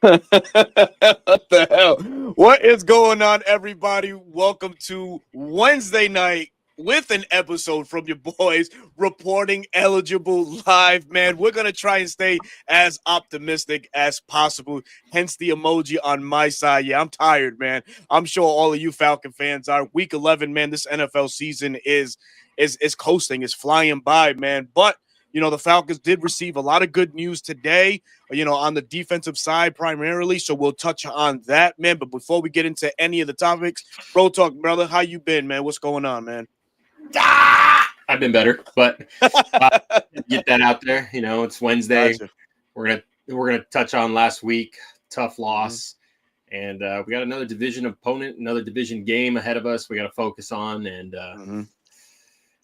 What the hell? What is going on, everybody? Welcome to Wednesday night with an episode from your boys reporting eligible live. Man, we're going to try and stay as optimistic as possible. Hence the emoji on my side. Yeah, I'm tired, man. I'm sure all of you Falcon fans are. Week 11, man, this NFL season is coasting, is flying by, man. But the Falcons did receive a lot of good news today, on the defensive side primarily. So we'll touch on that, man. But before we get into any of the topics, bro talk, brother, how you been, man? What's going on, man? I've been better, but get that out there. It's Wednesday. Gotcha. We're gonna touch on last week, tough loss, and we got another division opponent, another division game ahead of us. We got to focus on, and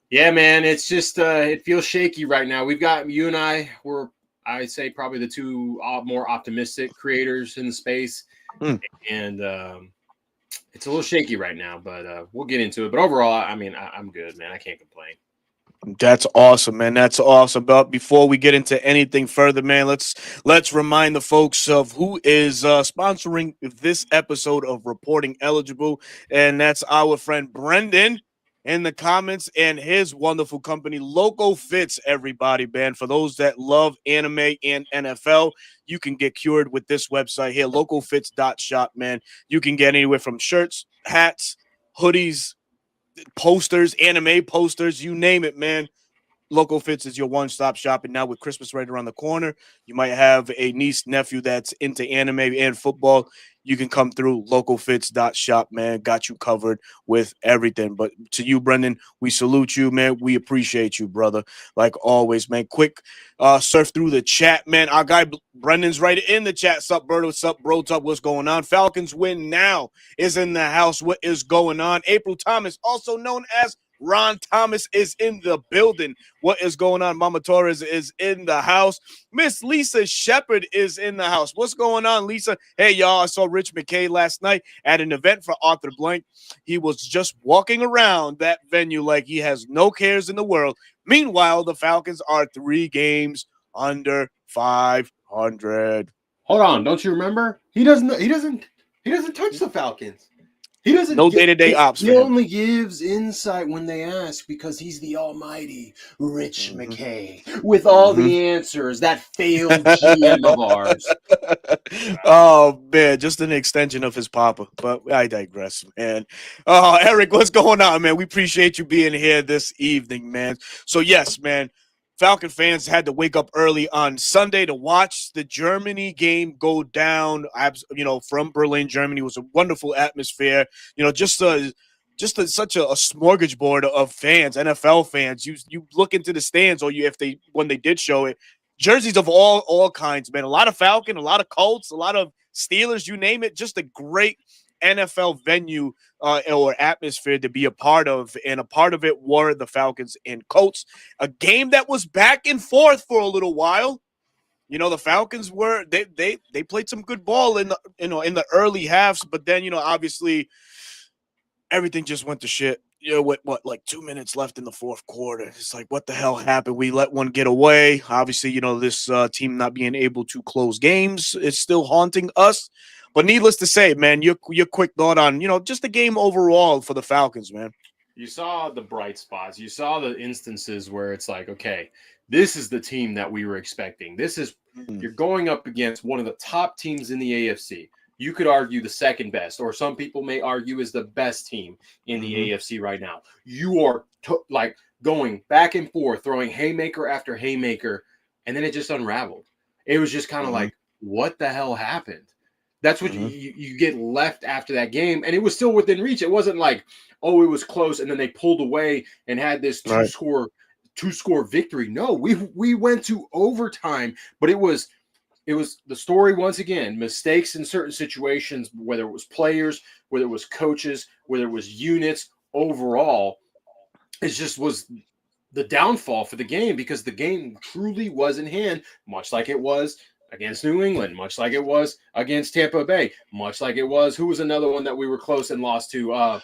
yeah, man, it's just it feels shaky right now. We've got you and I'd say probably the two more optimistic creators in the space, and it's a little shaky right now, but we'll get into it. But overall, I'm good, man. I can't complain. That's awesome, man. That's awesome. But before we get into anything further, man, let's remind the folks of who is sponsoring this episode of Reporting Eligible, and that's our friend Brendan in the comments and his wonderful company, Loco Fits, everybody, man. For those that love anime and NFL, you can get cured with this website here, locofits.shop, man. You can get anywhere from shirts, hats, hoodies, posters, anime posters, you name it, man. Local Fits is your one-stop shop, and now with Christmas right around the corner, you might have a niece, nephew that's into anime and football. You can come through localfits.shop, man. Got you covered with everything. But to you, Brendan, we salute you, man. We appreciate you, brother. Like always, man. Quick surf through the chat, man. Our guy Brendan's right in the chat. Sup, bro? What's up, bro? What's going on? Falcons win now is in the house. What is going on? April Thomas, also known as Ron Thomas, is in the building. What is going on? Mama Torres is in the house. Miss Lisa Shepard is in the house. What's going on, Lisa? Hey, y'all, I saw Rich McKay last night at an event for Arthur Blank. He was just walking around that venue like he has no cares in the world. Meanwhile, the Falcons are 3 games under 500. Hold on, don't you remember? He doesn't touch the Falcons. He doesn't. No day-to-day ops. He only gives insight when they ask because he's the almighty Rich McKay with all the answers. That failed GM of ours. Oh man, just an extension of his papa. But I digress, man. Eric, what's going on, man? We appreciate you being here this evening, man. So yes, man. Falcon fans had to wake up early on Sunday to watch the Germany game go down. From Berlin, Germany. It was a wonderful atmosphere. Such a smorgasbord of fans, NFL fans. You look into the stands, or when they did show it, jerseys of all kinds, man. A lot of Falcon, a lot of Colts, a lot of Steelers. You name it. Just a great NFL venue or atmosphere to be a part of, and a part of it were the Falcons and Colts. A game that was back and forth for a little while. The Falcons they played some good ball in the early halves, but then obviously everything just went to shit. With 2 minutes left in the fourth quarter, it's like, what the hell happened? We let one get away. Obviously, this team not being able to close games is still haunting us. But needless to say, man, your quick thought on, just the game overall for the Falcons, man. You saw the bright spots. You saw the instances where it's like, okay, this is the team that we were expecting. You're going up against one of the top teams in the AFC. You could argue the second best, or some people may argue is the best team in the AFC right now. You are going back and forth, throwing haymaker after haymaker, and then it just unraveled. It was just kind of like, what the hell happened? That's what you get left after that game, and it was still within reach. It wasn't like, oh, it was close, and then they pulled away and had this two-score victory. No, we went to overtime, but it was the story once again. Mistakes in certain situations, whether it was players, whether it was coaches, whether it was units. Overall, it just was the downfall for the game, because the game truly was in hand, much like it was against New England, much like it was against Tampa Bay, much like it was. Who was another one that we were close and lost to?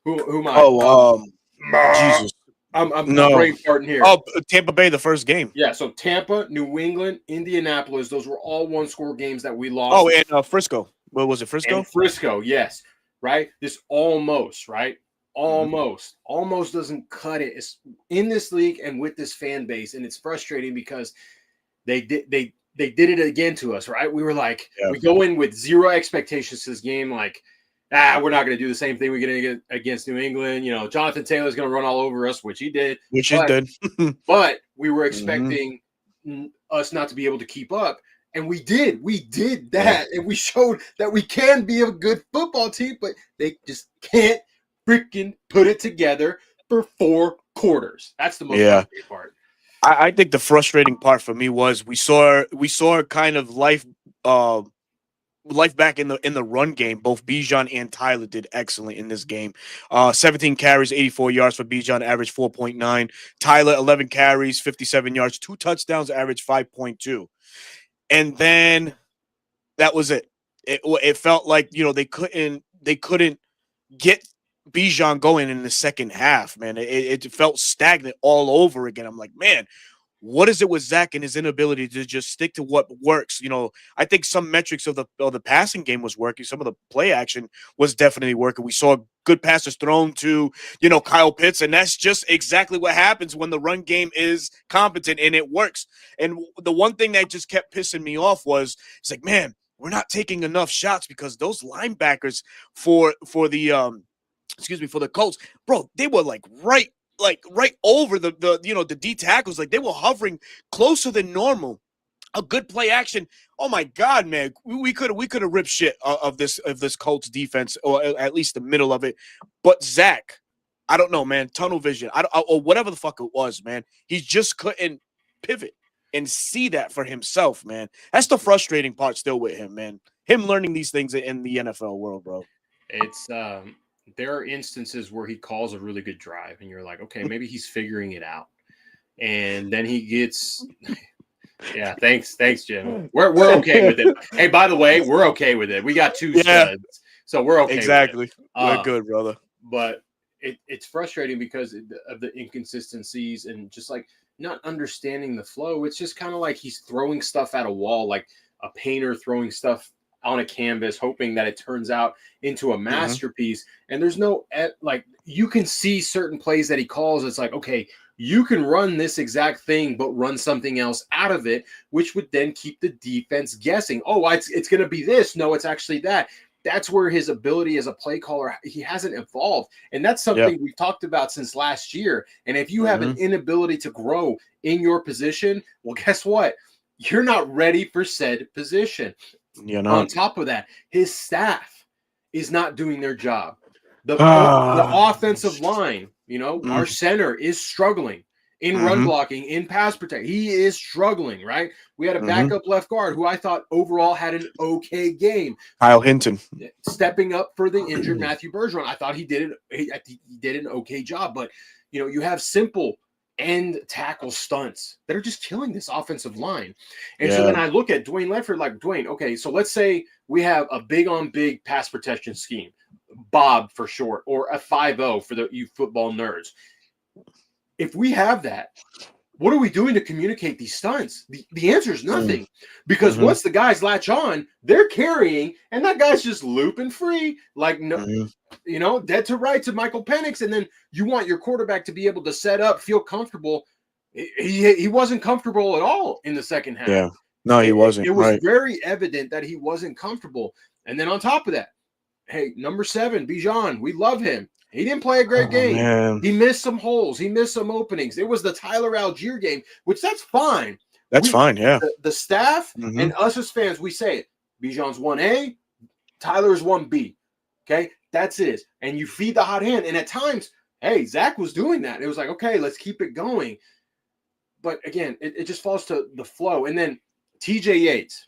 Jesus. I'm No. brain farting here. Oh, Tampa Bay, the first game. Yeah, so Tampa, New England, Indianapolis, those were all one-score games that we lost. Oh, and Frisco. What was it, Frisco? And Frisco, yes, right? This almost, right? Almost doesn't cut it. It's in this league and with this fan base, and it's frustrating because they did it again to us, right? We were like, we go in with zero expectations to this game, like, we're not going to do the same thing we're going to get against New England. You know, Jonathan Taylor's going to run all over us, which he did. But we were expecting us not to be able to keep up. And we did. We did that. And we showed that we can be a good football team, but they just can't freaking put it together for 4 quarters. That's the most frustrating part. I think the frustrating part for me was we saw kind of life back in the run game. Both Bijan and Tyler did excellent in this game. 17 carries, 84 yards for Bijan, average 4.9. Tyler, 11 carries, 57 yards, 2 touchdowns, average 5.2. And then that was it. It felt like, you know, they couldn't get Bijan going in the second half, man. It felt stagnant all over again. I'm like, man, what is it with Zach and his inability to just stick to what works? You know, I think some metrics of the passing game was working. Some of the play action was definitely working. We saw good passes thrown to, you know, Kyle Pitts, and that's just exactly what happens when the run game is competent and it works. And the one thing that just kept pissing me off was, it's like, man, we're not taking enough shots because those linebackers for the Colts, bro, they were like right over the D tackles. Like, they were hovering closer than normal. A good play action. Oh my God, man, we could have ripped shit of this Colts defense, or at least the middle of it. But Zach, I don't know, man. Tunnel vision, or whatever the fuck it was, man. He just couldn't pivot and see that for himself, man. That's the frustrating part still with him, man. Him learning these things in the NFL world, bro. It's there are instances where he calls a really good drive, and you're like, okay, maybe he's figuring it out, and then he gets. Yeah, thanks, Jim. We're okay with it. Hey, by the way, we're okay with it. We got 2 studs, so we're okay. Exactly, we're good, brother. But it's frustrating because of the inconsistencies and just like not understanding the flow. It's just kind of like he's throwing stuff at a wall, like a painter throwing stuff on a canvas, hoping that it turns out into a masterpiece. And there's no like, you can see certain plays that he calls. It's like, okay, you can run this exact thing, but run something else out of it, which would then keep the defense guessing. Oh, it's going to be this. No, it's actually that. That's where his ability as a play caller, he hasn't evolved. And that's something we've talked about since last year. And if you have an inability to grow in your position, well, guess what? You're not ready for said position. You're not. On top of that, his staff is not doing their job. The offensive line, you know, our center is struggling in run blocking, in pass protection. He is struggling, right? We had a backup left guard who I thought overall had an okay game. Kyle Hinton. Stepping up for the injured Matthew Bergeron. I thought he did an okay job. But, you know, you have simple end tackle stunts that are just killing this offensive line. And so then I look at Dwayne Ledford like, Dwayne, okay, so let's say we have a big on big pass protection scheme. Bob for short, or a 5-0 for you football nerds. If we have that, what are we doing to communicate these stunts? The answer is nothing, because once the guys latch on, they're carrying, and that guy's just looping free, like you know, dead to right to Michael Penix, and then you want your quarterback to be able to set up, feel comfortable. He wasn't comfortable at all in the second half. Yeah, no, he wasn't. It was very evident that he wasn't comfortable, and then on top of that, hey, number 7, Bijan, we love him. He didn't play a great game. Man. He missed some holes. He missed some openings. It was the Tyler Algier game, which that's fine. That's fine, yeah. The staff and us as fans, we say it. Bijan's 1A, Tyler's 1B. Okay, that's it. And you feed the hot hand. And at times, hey, Zach was doing that. It was like, okay, let's keep it going. But again, it just falls to the flow. And then TJ Yates.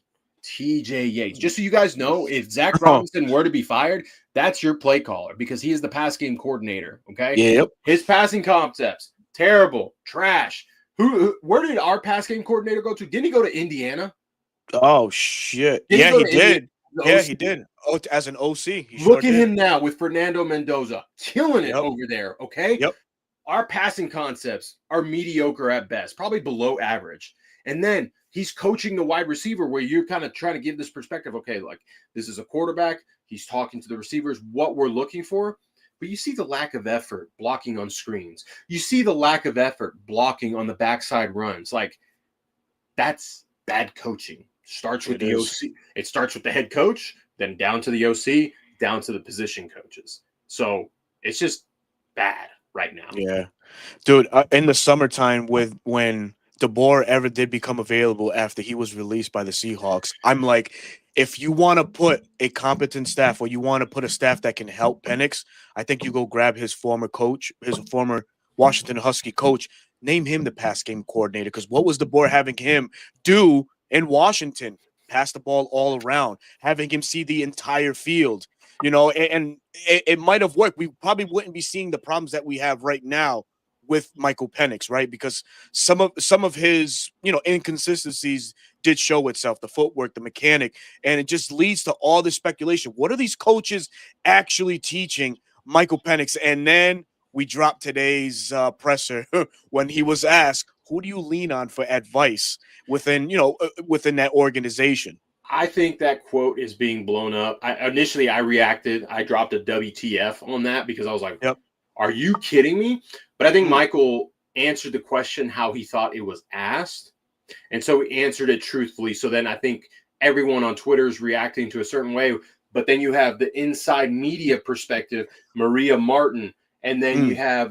Just so you guys know, if Zach Robinson were to be fired, that's your play caller, because he is the pass game coordinator. Okay. Yep. His passing concepts, terrible, trash. Where did our pass game coordinator go to? Didn't he go to Indiana? Oh shit. He did. He did. Oh, as an OC. Look at him now with Fernando Mendoza, killing it over there. Okay. Yep. our passing concepts are mediocre at best, probably below average. And then he's coaching the wide receiver where you're kind of trying to give this perspective. Okay, like this is a quarterback. He's talking to the receivers, what we're looking for. But you see the lack of effort blocking on screens. You see the lack of effort blocking on the backside runs. Like, that's bad coaching. Starts with the OC. It starts with the head coach, then down to the OC, down to the position coaches. So it's just bad right now. Yeah, dude. In the summertime, when DeBoer ever did become available after he was released by the Seahawks, I'm like, if you want to put a competent staff or you want to put a staff that can help Penix, I think you go grab his former coach, his former Washington Husky coach, name him the pass game coordinator. Because what was DeBoer having him do in Washington? Pass the ball all around, having him see the entire field. And it might have worked. We probably wouldn't be seeing the problems that we have right now with Michael Penix, right? Because some of his, inconsistencies did show itself, the footwork, the mechanic, and it just leads to all this speculation. What are these coaches actually teaching Michael Penix? And then we dropped today's presser when he was asked, who do you lean on for advice within that organization? I think that quote is being blown up. Initially, I reacted. I dropped a WTF on that because I was like, yep. Are you kidding me? But I think Michael answered the question how he thought it was asked. And so he answered it truthfully. So then I think everyone on Twitter is reacting to a certain way. But then you have the inside media perspective, Maria Martin. And then you have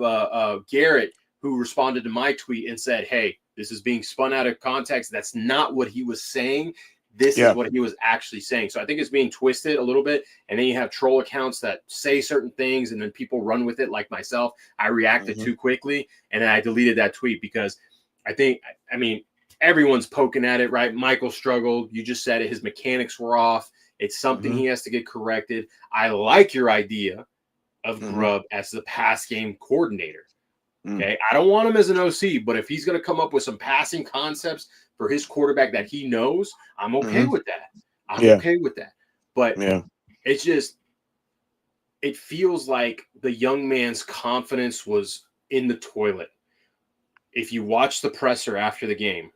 Garrett, who responded to my tweet and said, hey, this is being spun out of context. That's not what he was saying. This is what he was actually saying. So I think it's being twisted a little bit. And then you have troll accounts that say certain things and then people run with it, like myself. I reacted too quickly and then I deleted that tweet because I mean, everyone's poking at it, right? Michael struggled. You just said it. His mechanics were off. It's something he has to get corrected. I like your idea of Grubb as the pass game coordinator. Okay. I don't want him as an OC, but if he's going to come up with some passing concepts for his quarterback that he knows, I'm okay with that. I'm okay with that. But it's just, it feels like the young man's confidence was in the toilet. If you watch the presser after the game,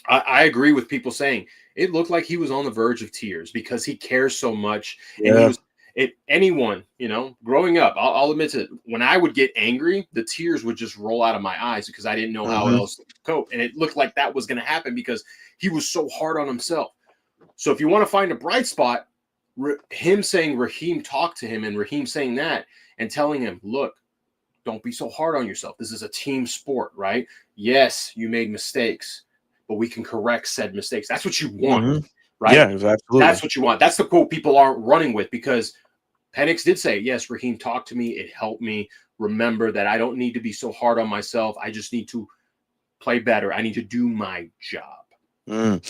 I agree with people saying it looked like he was on the verge of tears because he cares so much. And he was, anyone, growing up, I'll admit to it, when I would get angry, the tears would just roll out of my eyes because I didn't know how else to cope. And it looked like that was going to happen because he was so hard on himself. So if you want to find a bright spot, him saying Raheem talked to him and Raheem saying that and telling him, look, don't be so hard on yourself. This is a team sport, right? Yes, you made mistakes, but we can correct said mistakes. That's what you want. Right? Yeah, absolutely. That's what you want. That's the quote people aren't running with because Penix did say, yes, Raheem talked to me. It helped me remember that I don't need to be so hard on myself. I just need to play better. I need to do my job.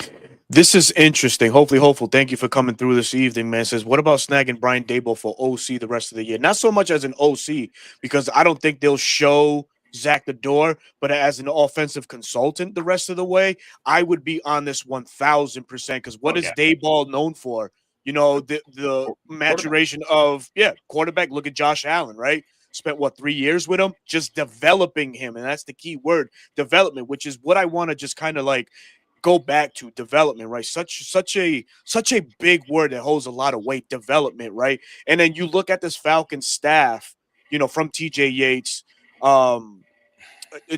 This is interesting. Hopeful. Thank you for coming through this evening, man. Says, what about snagging Brian Daboll for OC the rest of the year? Not so much as an OC because I don't think they'll show Zach the door, but as an offensive consultant the rest of the way, I would be on this 1,000% because what is Daboll known for? The maturation of quarterback. Look at Josh Allen, right? Spent 3 years with him, just developing him, and that's the key word, development, which is what I want to just kind of like go back to, development, right? Such a big word that holds a lot of weight, development, right? And then you look at this Falcons staff, from TJ Yates,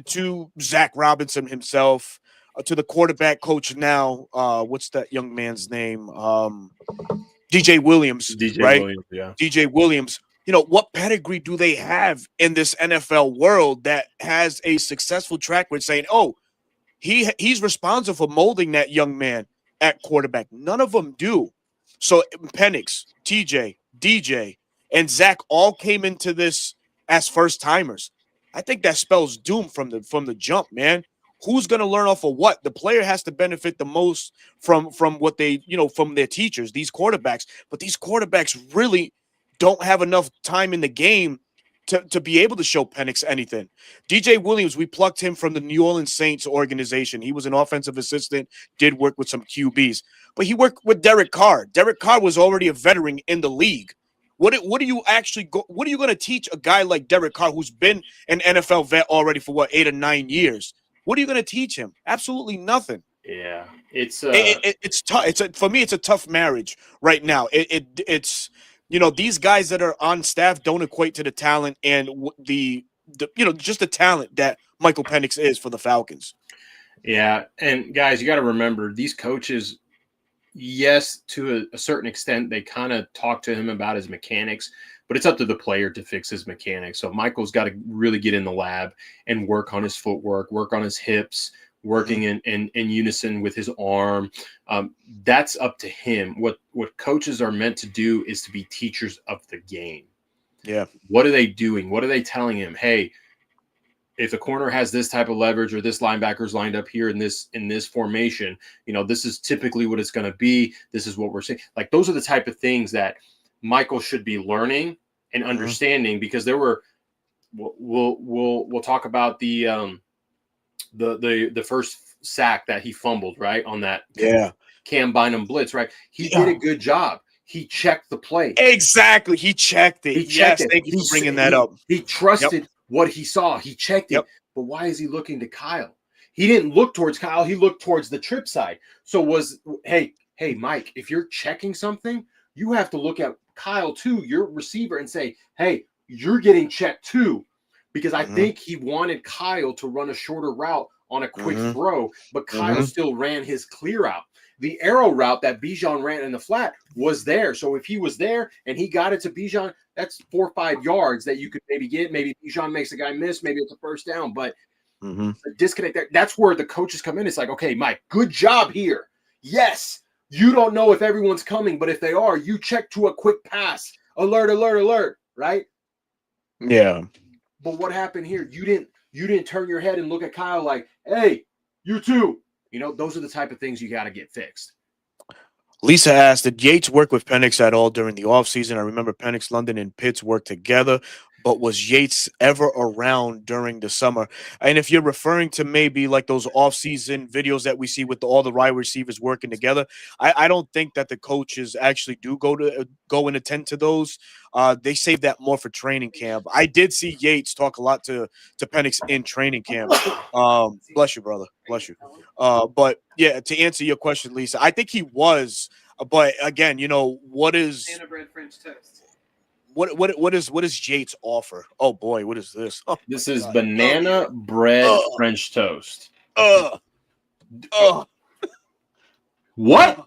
to Zach Robinson himself, to the quarterback coach now. What's that young man's name? DJ Williams, right? Williams, DJ Williams. What pedigree do they have in this NFL world that has a successful track record saying, oh, he's responsible for molding that young man at quarterback? None of them do. So Penix, TJ, DJ, and Zach all came into this as first timers. I think that spells doom from the jump, man. Who's going to learn off of what? The player has to benefit the most from what they, from their teachers, these quarterbacks. But these quarterbacks really don't have enough time in the game to be able to show Penix anything. DJ Williams, we plucked him from the New Orleans Saints organization. He was an offensive assistant, did work with some QBs, but he worked with Derek Carr. Derek Carr was already a veteran in the league. What do you actually go? What are you going to teach a guy like Derek Carr, who's been an NFL vet already for what 8 or 9 years? What are you going to teach him? Absolutely nothing. Yeah, it's It's tough. For me, it's a tough marriage right now. It's these guys that are on staff don't equate to the talent and the just the talent that Michael Penix is for the Falcons. yeah, and guys, you got to remember these coaches. Yes, to a certain extent, they kind of talk to him about his mechanics, but it's up to the player to fix his mechanics. So Michael's got to really get in the lab and work on his footwork, work on his hips, working in unison with his arm. That's up to him. What coaches are meant to do is to be teachers of the game. Yeah. What are they doing? What are they telling him? Hey, if the corner has this type of leverage or this linebacker's lined up here in this formation, this is typically what it's going to be. This is what we're saying. Like, those are the type of things that Michael should be learning and understanding, because there were, we'll talk about the first sack that he fumbled, right, on that Cam Bynum blitz, right? He did a good job. He checked the play. Exactly. He checked it. Yes, thank you for bringing that up. He trusted what he saw. He checked it. But why is he looking to Kyle? He didn't look towards Kyle. He looked towards the trip side. So hey, Mike, if you're checking something, you have to look at Kyle too, your receiver, and say, hey, you're getting checked too. Because I think he wanted Kyle to run a shorter route on a quick throw, but Kyle still ran his clear out. The arrow route that Bijan ran in the flat was there. So if he was there and he got it to Bijan, that's 4 or 5 yards that you could maybe get. Maybe Bijan makes a guy miss. Maybe it's a first down. But the disconnect there, that's where the coaches come in. It's like, okay, Mike, good job here. Yes, you don't know if everyone's coming, but if they are, you check to a quick pass. Alert, alert, alert, right? Yeah. But what happened here? You didn't turn your head and look at Kyle like, hey, you too. Those are the type of things you got to get fixed. Lisa asked, did Yates work with Penix at all during the offseason? I remember Penix, London, and Pitts worked together, but was Yates ever around during the summer? And if you're referring to maybe like those offseason videos that we see with all the wide receivers working together, I don't think that the coaches actually do go and attend to those. They save that more for training camp. I did see Yates talk a lot to Penix in training camp. Bless you, brother. Bless you. But yeah, to answer your question, Lisa, I think he was. But again, what is banana bread French toast? What does Yates offer? Oh boy, what is this? Oh, this is banana bread French toast. What?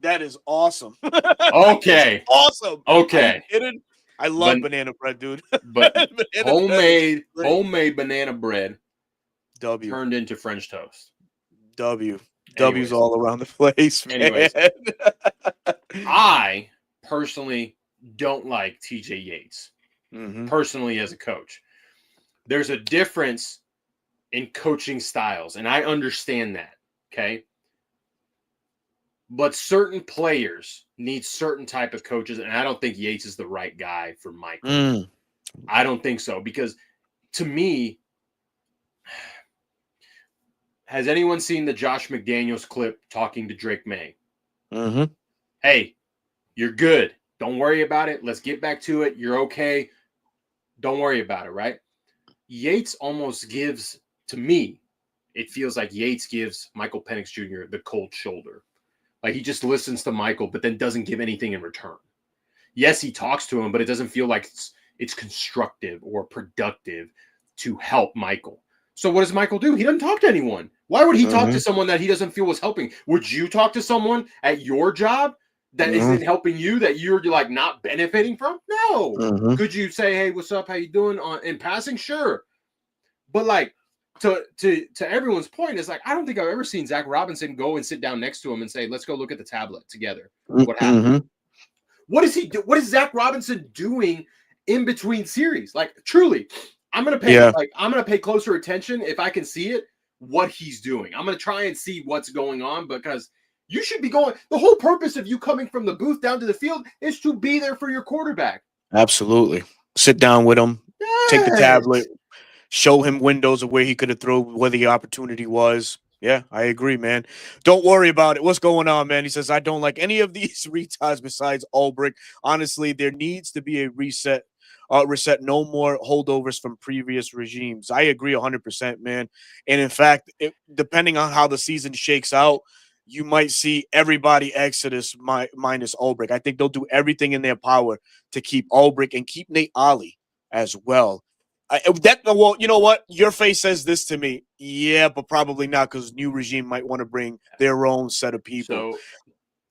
That is awesome. Okay. Awesome. Okay. I love banana bread, dude. But homemade banana bread turned into French toast. W's all around the place, man. Anyways, I personally don't like TJ Yates. Personally, as a coach, there's a difference in coaching styles, and I understand that. Okay. But certain players need certain type of coaches, and I don't think Yates is the right guy for Michael. I don't think so, because to me, has anyone seen the Josh McDaniels clip talking to Drake May? Hey, you're good. Don't worry about it. Let's get back to it. You're okay. Don't worry about it, right? Yates almost gives, to me, it feels like Yates gives Michael Penix Jr. the cold shoulder. Like, he just listens to Michael, but then doesn't give anything in return. Yes, he talks to him, but it doesn't feel like it's constructive or productive to help Michael. So what does Michael do? He doesn't talk to anyone. Why would he talk to someone that he doesn't feel was helping? Would you talk to someone at your job that isn't helping you, that you're like not benefiting from? No. Could you say, hey, what's up? How you doing in passing? Sure. But like, to everyone's point, is like, I don't think I've ever seen Zach Robinson go and sit down next to him and say, let's go look at the tablet together. What happened? What is he do? What is Zach Robinson doing in between series? Like, truly, I'm gonna pay closer attention if I can see it, what he's doing. I'm gonna try and see what's going on, because you should be going. The whole purpose of you coming from the booth down to the field is to be there for your quarterback. Absolutely. Sit down with him, take the tablet, show him windows of where he could have thrown, where the opportunity was. Yeah, I agree, man. Don't worry about it. What's going on, man? He says, I don't like any of these reties besides Ulbrich. Honestly, there needs to be a reset. Reset, no more holdovers from previous regimes. I agree 100%, man. And in fact, depending on how the season shakes out, you might see everybody exodus minus Ulbrich. I think they'll do everything in their power to keep Ulbrich and keep Nate Ollie as well. Well, you know what? Your face says this to me. Yeah, but probably not because new regime might want to bring their own set of people. So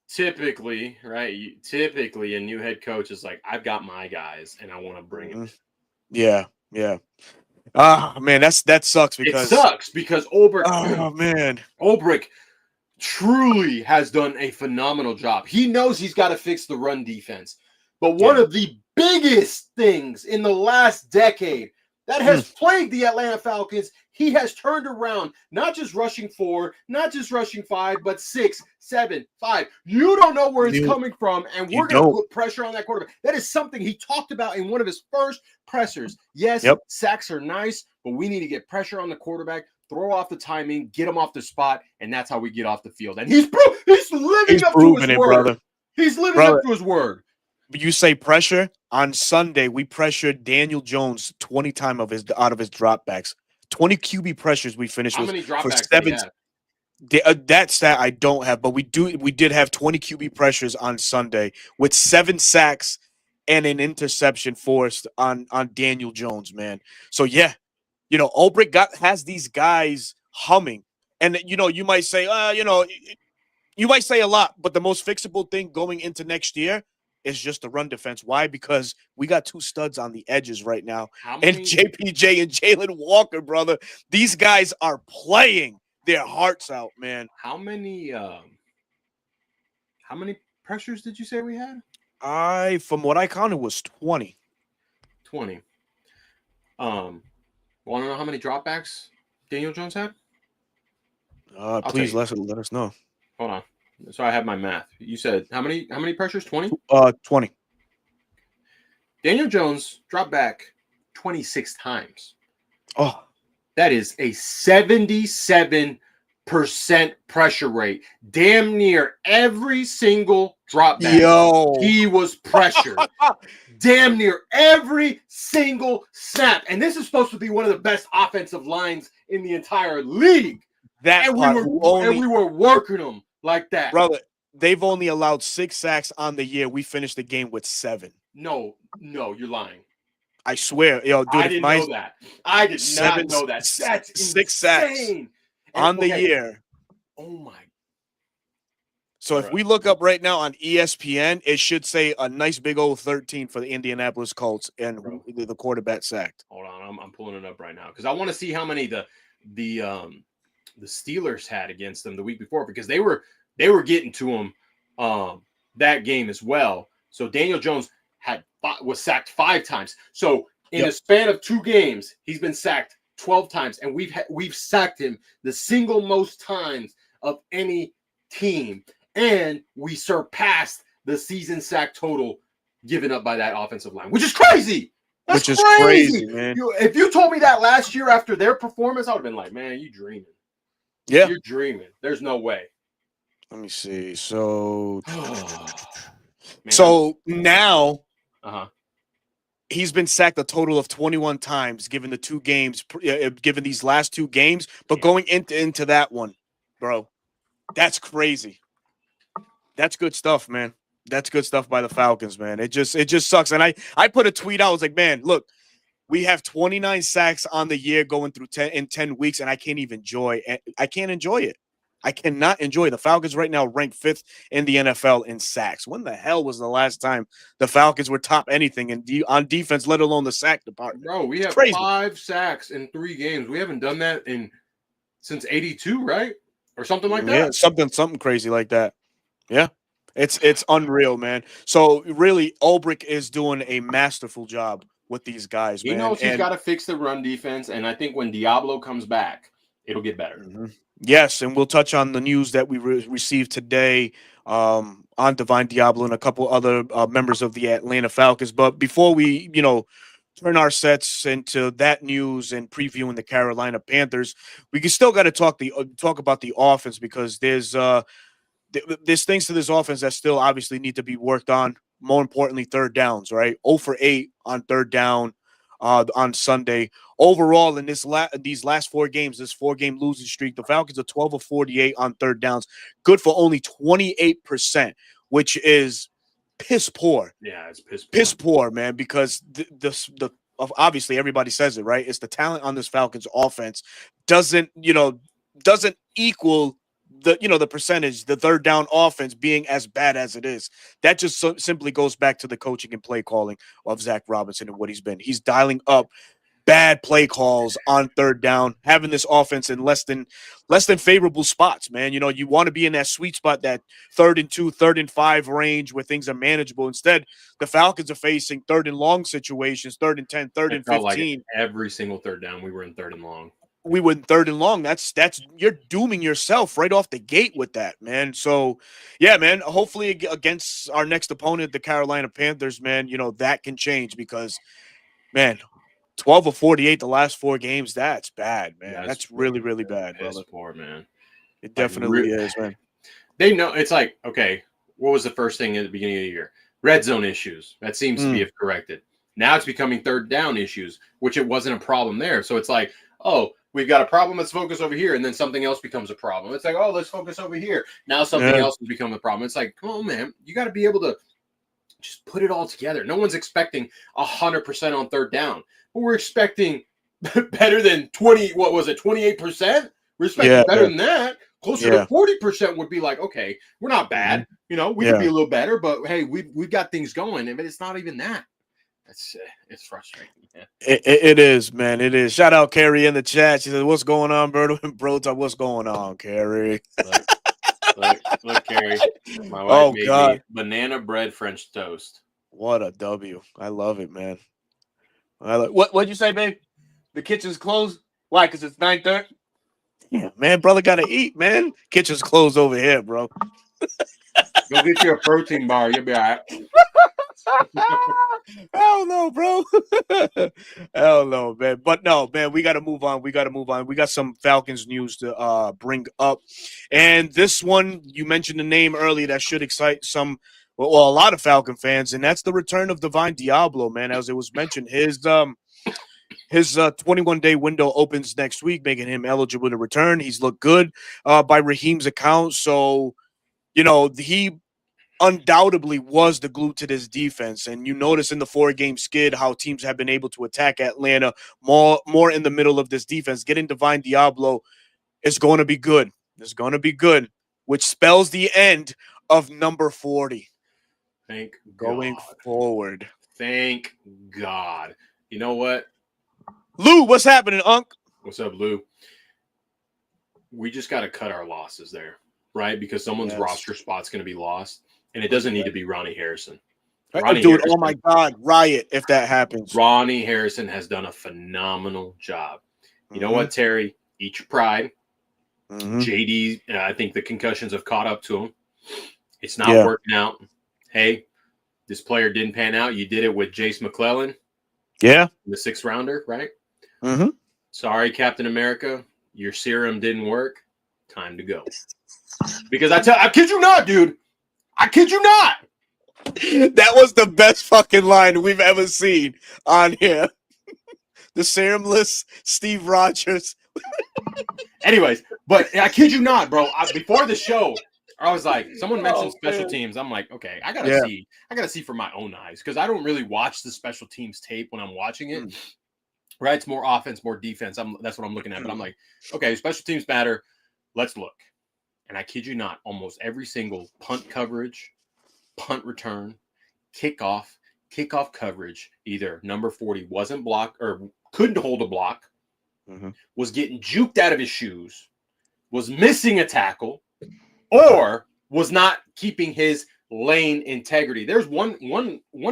typically, right? Typically, a new head coach is like, I've got my guys, and I want to bring them. Yeah, yeah. Ah, man, that sucks because it sucks because Ulbrich. Oh man, Ulbrich truly has done a phenomenal job. He knows he's got to fix the run defense, but one of the biggest things in the last decade that has plagued the Atlanta Falcons, he has turned around, not just rushing 4, not just rushing 5, but 6, 7, 5. You don't know where it's coming from, and we're going to put pressure on that quarterback. That is something he talked about in one of his first pressers. Yes, sacks are nice, but we need to get pressure on the quarterback, throw off the timing, get him off the spot, and that's how we get off the field. And he's living up to his word. Brother. He's living up to his word. You say pressure. On Sunday, we pressured Daniel Jones 20 times out of his dropbacks. 20 QB pressures we finished with. How many dropbacks for 7. That stat I don't have, but we did have 20 QB pressures on Sunday with 7 sacks and an interception forced on Daniel Jones, man. So yeah, you know, Ulbrich has these guys humming. And you know, you might say, you might say a lot, but the most fixable thing going into next year is just the run defense. Why? Because we got 2 studs on the edges right now. And JPJ and Jalen Walker, brother. These guys are playing their hearts out, man. How many pressures did you say we had? From what I counted, was 20. 20. Want to know how many dropbacks Daniel Jones had? Please let us know. Hold on. So I have my math. You said how many pressures? 20? 20. Daniel Jones dropped back 26 times. Oh. That is a 77% pressure rate. Damn near every single drop back. He was pressured. Damn near every single snap. And this is supposed to be one of the best offensive lines in the entire league. We were working them like that. Brother, they've only allowed 6 sacks on the year. We finished the game with 7. No, you're lying. I swear. Yo, dude, I didn't know that. I did not know that. That's 6 insane. sacks on the year. Oh my. So if we look up right now on ESPN, it should say a nice big old 13 for the Indianapolis Colts and the quarterback sacked. Hold on, I'm pulling it up right now because I want to see how many the Steelers had against them the week before because they were getting to them that game as well. So Daniel Jones was sacked 5 times. So in a span of 2 games, he's been sacked 12 times, and we've sacked him the single most times of any team, and we surpassed the season sack total given up by that offensive line, which is crazy. That's crazy, man. If you told me that last year after their performance, I would have been like, man, you dreaming. Yeah. You're dreaming. There's no way. Let me see. So, man, now he's been sacked a total of 21 times given the 2 games, given these last 2 games. But going into that one, bro, that's crazy. That's good stuff, man. That's good stuff by the Falcons, man. It just sucks. And I put a tweet out. I was like, man, look, we have 29 sacks on the year going through 10 weeks, and I can't even enjoy it. I can't enjoy it. I cannot enjoy it. The Falcons right now rank 5th in the NFL in sacks. When the hell was the last time the Falcons were top anything on defense, let alone the sack department? Bro, we have 5 sacks in 3 games. We haven't done that since '82, right? Or something like that. Yeah, something crazy like that. Yeah. It's unreal, man. So really, Ulbrich is doing a masterful job with these guys, man. He knows he's got to fix the run defense, and I think when Diablo comes back, it'll get better. Yes, and we'll touch on the news that we received today on Divine Diablo and a couple other members of the Atlanta Falcons. But before we, turn our sets into that news and previewing the Carolina Panthers, we can still got to talk about the offense because there's things to this offense that still obviously need to be worked on. More importantly, third downs, right? 0 for 8 on third down on Sunday. Overall, in these last 4 games, this 4-game losing streak, the Falcons are 12 of 48 on third downs, good for only 28%, which is piss poor. Yeah, it's piss poor. Piss poor, man, because obviously everybody says it, right? It's the talent on this Falcons offense doesn't equal the percentage, the third down offense being as bad as it is. That just simply goes back to the coaching and play calling of Zach Robinson and what he's been. He's dialing up bad play calls on third down, having this offense in less than favorable spots, man. You want to be in that sweet spot, that 3rd and 2, 3rd and 5 range where things are manageable. Instead, the Falcons are facing 3rd and long situations, 3rd and 10, 3rd and 15. Like every single third down, we were in 3rd and long. We were in 3rd and long. That's you're dooming yourself right off the gate with that, man. So, yeah, man. Hopefully against our next opponent, the Carolina Panthers, man, that can change because, man, 12 of 48 the last 4 games. That's bad, man. That's really, really bad, brother. Poor, man. It definitely is, man. They know it's like, okay, what was the first thing at the beginning of the year? Red zone issues. That seems to be corrected. Now it's becoming third down issues, which it wasn't a problem there. So it's like, oh, we've got a problem. Let's focus over here. And then something else becomes a problem. It's like, oh, let's focus over here. Now something else has become a problem. It's like, come on, man. You got to be able to just put it all together. No one's expecting 100% on third down. But we're expecting better than 28%? We're expecting better than that. Closer to 40% would be like, okay, we're not bad. We could be a little better, but hey, we've got things going. But it's not even that. It's frustrating. Yeah. It is, man. It is. Shout out Carrie in the chat. She said, "What's going on, Berto and Bro? What's going on, Carrie?" Look, Carrie. My wife made me banana bread French toast. What a W! I love it, man. What'd you say, babe? The kitchen's closed. Why? Because it's 9:30. Yeah, man. Brother got to eat, man. Kitchen's closed over here, bro. Go get you a protein bar. You'll be all right. Hell no, bro. Hell no, man. But no, man, we got to move on. We got some Falcons news to bring up. And this one, you mentioned the name earlier that should excite a lot of Falcon fans, and that's the return of Divine Diablo, man. As it was mentioned, his 21-day window opens next week, making him eligible to return. He's looked good by Raheem's account. So, he undoubtedly was the glue to this defense. And you notice in the 4-game skid how teams have been able to attack Atlanta more in the middle of this defense. Getting Divine Diablo is going to be good. It's going to be good, which spells the end of number 40. Thank going God. Forward. Thank God. You know what? Lou, what's happening, Unc? What's up, Lou? We just got to cut our losses there, right? Because someone's roster spot's going to be lost. And it doesn't need to be Ronnie Harrison. Dude, oh my God, riot if that happens. Ronnie Harrison has done a phenomenal job. You know what, Terry? Eat your pride. JD, I think the concussions have caught up to him. It's not working out. Hey, this player didn't pan out. You did it with Jace McClellan. Yeah. The 6th rounder, right? Sorry, Captain America. Your serum didn't work. Time to go. Because I kid you not, dude. I kid you not. That was the best fucking line we've ever seen on here. The serumless Steve Rogers. Anyways, but I kid you not, bro. Before the show, I was like, someone mentioned special teams. I'm like, okay, I gotta see for my own eyes because I don't really watch the special teams tape when I'm watching it. Right? It's more offense, more defense. That's what I'm looking at. But I'm like, okay, special teams matter. Let's look. And I kid you not, almost every single punt coverage, punt return, kickoff coverage, either number 40 wasn't blocked or couldn't hold a block, was getting juked out of his shoes, was missing a tackle, or was not keeping his lane integrity. There's one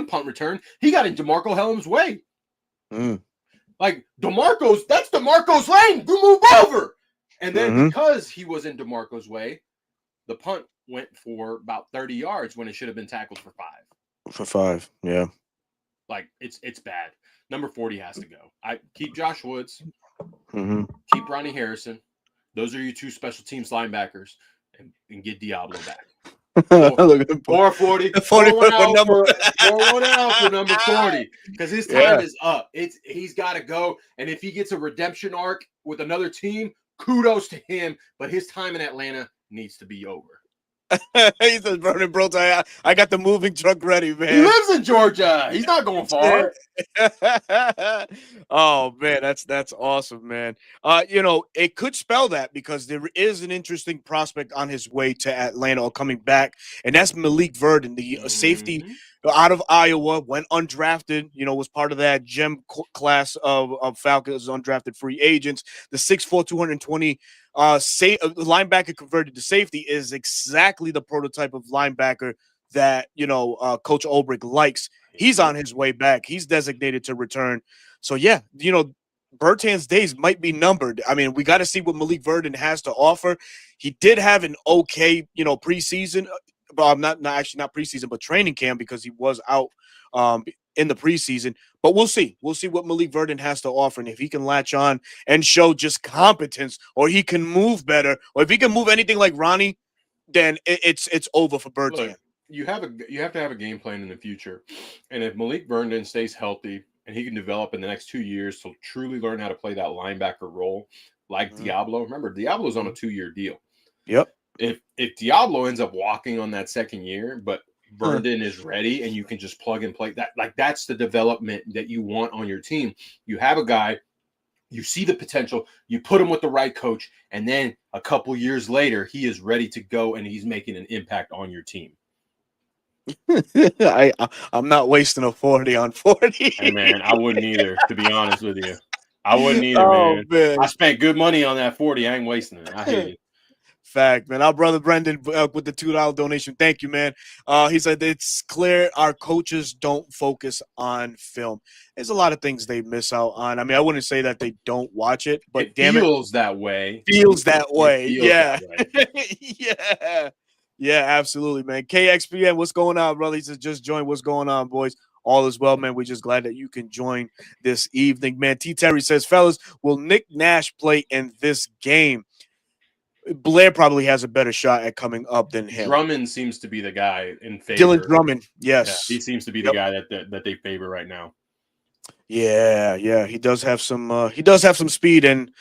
punt return. He got in DeMarco Helm's way. Like, that's DeMarco's lane. You move over. And then because he was in DeMarco's way, the punt went for about 30 yards when it should have been tackled for 5. For 5, yeah. Like it's bad. Number 40 has to go. I keep Josh Woods, Mm-hmm. keep Ronnie Harrison. Those are your two special teams linebackers, and get Diablo back. Pour, Look at the pour 40, 40 pour number. one out for number 40 because his time Yeah. is up. He's got to go, and if he gets a redemption arc with another team, kudos to him. But his time in Atlanta needs to be over. He says, Vernon Bros, I got the moving truck ready, man. He lives in Georgia. He's not going far. Oh man, that's awesome, man. It could spell that because there is an interesting prospect on his way to Atlanta or coming back, and that's Malik Verdon, the safety out of Iowa, went undrafted. Was part of that gem class of Falcons undrafted free agents. The 6'4", 220 linebacker converted to safety is exactly the prototype of linebacker that Coach Ulbrich likes. He's on his way back. He's designated to return. So yeah, Bertan's days might be numbered. I mean, we got to see what Malik Verdon has to offer. He did have an okay, preseason. Not preseason, but training camp because he was out in the preseason. But we'll see. We'll see what Malik Verdon has to offer, and if he can latch on and show just competence, or he can move better, or if he can move anything like Ronnie, then it's over for Bertan. Look, you have to have a game plan in the future, and if Malik Verdon stays healthy and he can develop in the next 2 years to truly learn how to play that linebacker role, like Diablo. Remember, Diablo's on a 2-year deal. Yep. If Diablo ends up walking on that second year, but Verdon is ready and you can just plug and play that, like that's the development that you want on your team. You have a guy, you see the potential, you put him with the right coach, and then a couple years later, he is ready to go and he's making an impact on your team. I'm not wasting a 40 on 40. Hey man, I wouldn't either, to be honest with you. I wouldn't either, man. I spent good money on that 40. I ain't wasting it. I hate it. Fact, man. Our brother Brendan with the $2 donation. Thank you, man. He said it's clear our coaches don't focus on film. There's a lot of things they miss out on. I mean, I wouldn't say that they don't watch it, but it feels that way. Feels that way. Yeah. That way. Yeah, absolutely, man. KXPN, what's going on, brother? He says just join. What's going on, boys? All is well, man. We're just glad that you can join this evening, man. T. Terry says, fellas, will Nick Nash play in this game? Blair probably has a better shot at coming up than him. Drummond seems to be the guy in favor. Dylan Drummond, yes. Yeah, he seems to be the guy that they favor right now. Yeah. He does have some speed, and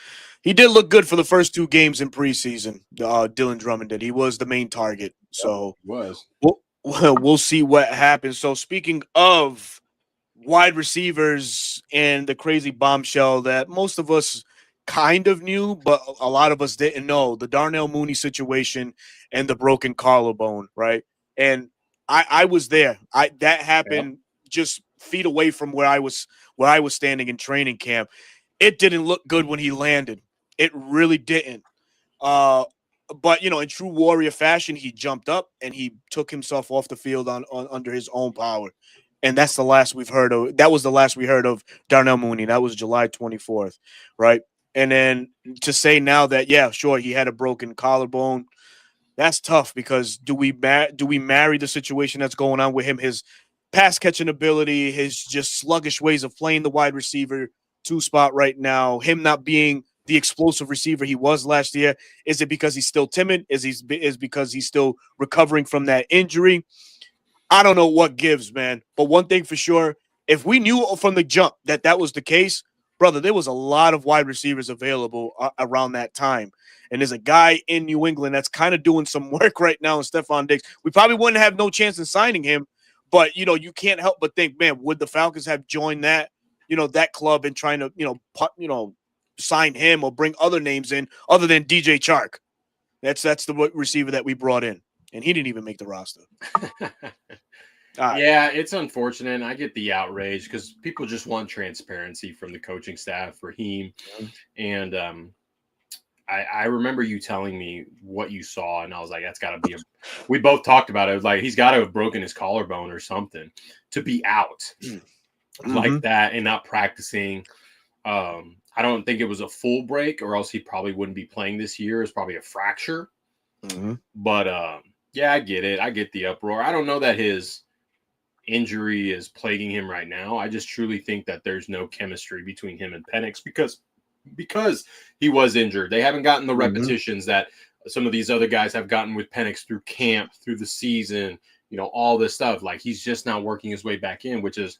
he did look good for the first 2 games in preseason. Dylan Drummond did. He was the main target. So he was. We'll see what happens. So speaking of wide receivers and the crazy bombshell that most of us kind of knew, but a lot of us didn't know, the Darnell Mooney situation and the broken collarbone, right? And I was there. That happened just feet away from where I was standing in training camp. It didn't look good when he landed. It really didn't. But in true Warrior fashion, he jumped up and he took himself off the field on under his own power. And that's the last we've heard of. That was the last we heard of Darnell Mooney. That was July 24th, right? And then to say now that, yeah, sure, he had a broken collarbone, that's tough because do we marry the situation that's going on with him, his pass catching ability, his just sluggish ways of playing the wide receiver 2 spot right now, him not being the explosive receiver he was last year? Is it because he's still timid? Is because he's still recovering from that injury? I don't know what gives, man. But one thing for sure, if we knew from the jump that was the case, brother, there was a lot of wide receivers available around that time. And there's a guy in New England that's kind of doing some work right now in Stephon Diggs. We probably wouldn't have no chance in signing him, but, you can't help but think, man, would the Falcons have joined that, that club and trying to, sign him or bring other names in other than DJ Chark? That's the receiver that we brought in, and he didn't even make the roster. Yeah, it's unfortunate. I get the outrage because people just want transparency from the coaching staff, Raheem. And I remember you telling me what you saw, and I was like, that's got to be we both talked about it. It was like, he's got to have broken his collarbone or something to be out like that and not practicing. I don't think it was a full break, or else he probably wouldn't be playing this year. It's probably a fracture. But yeah, I get it. I get the uproar. I don't know that his injury is plaguing him right now. I just truly think that there's no chemistry between him and Penix because he was injured. They haven't gotten the repetitions that some of these other guys have gotten with Penix through camp, through the season, all this stuff. Like, he's just now working his way back in, which is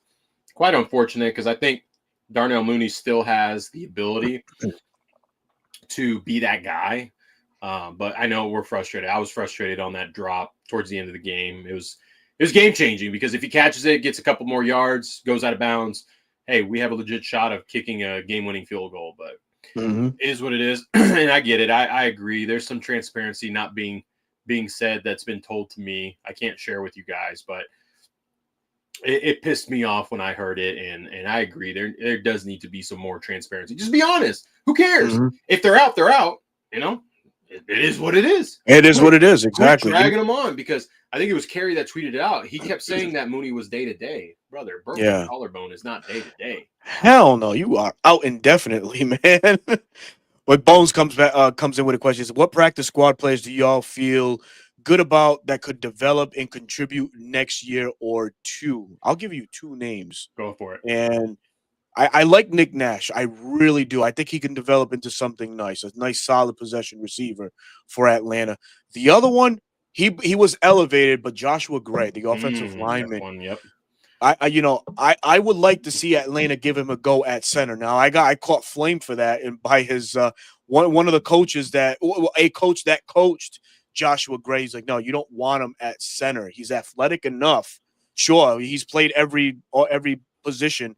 quite unfortunate because I think Darnell Mooney still has the ability to be that guy. But I know we're frustrated. I was frustrated on that drop towards the end of the game. It was game changing because if he catches it, gets a couple more yards, goes out of bounds, hey, we have a legit shot of kicking a game-winning field goal. But it is what it is, and I get it. I agree. There's some transparency not being said that's been told to me. I can't share with you guys, but it pissed me off when I heard it, and I agree. There does need to be some more transparency. Just be honest. Who cares? If they're out, they're out. It is what it is. It is what it is. Exactly. Quit dragging them on because I think it was Kerry that tweeted it out. He kept saying that Mooney was day to day. Brother, broken collarbone is not day to day. Hell no, you are out indefinitely, man. But Bones comes in with a question. What practice squad players do y'all feel good about that could develop and contribute next year or two? I'll give you two names. Go for it. And I like Nick Nash. I really do. I think he can develop into something nice, a nice solid possession receiver for Atlanta. The other one, he was elevated, but Joshua Gray, the offensive lineman. Yep. I would like to see Atlanta give him a go at center. Now I caught flame for that, and by his one of the coaches a coach that coached Joshua Gray. He's like, no, you don't want him at center. He's athletic enough. Sure, he's played every position.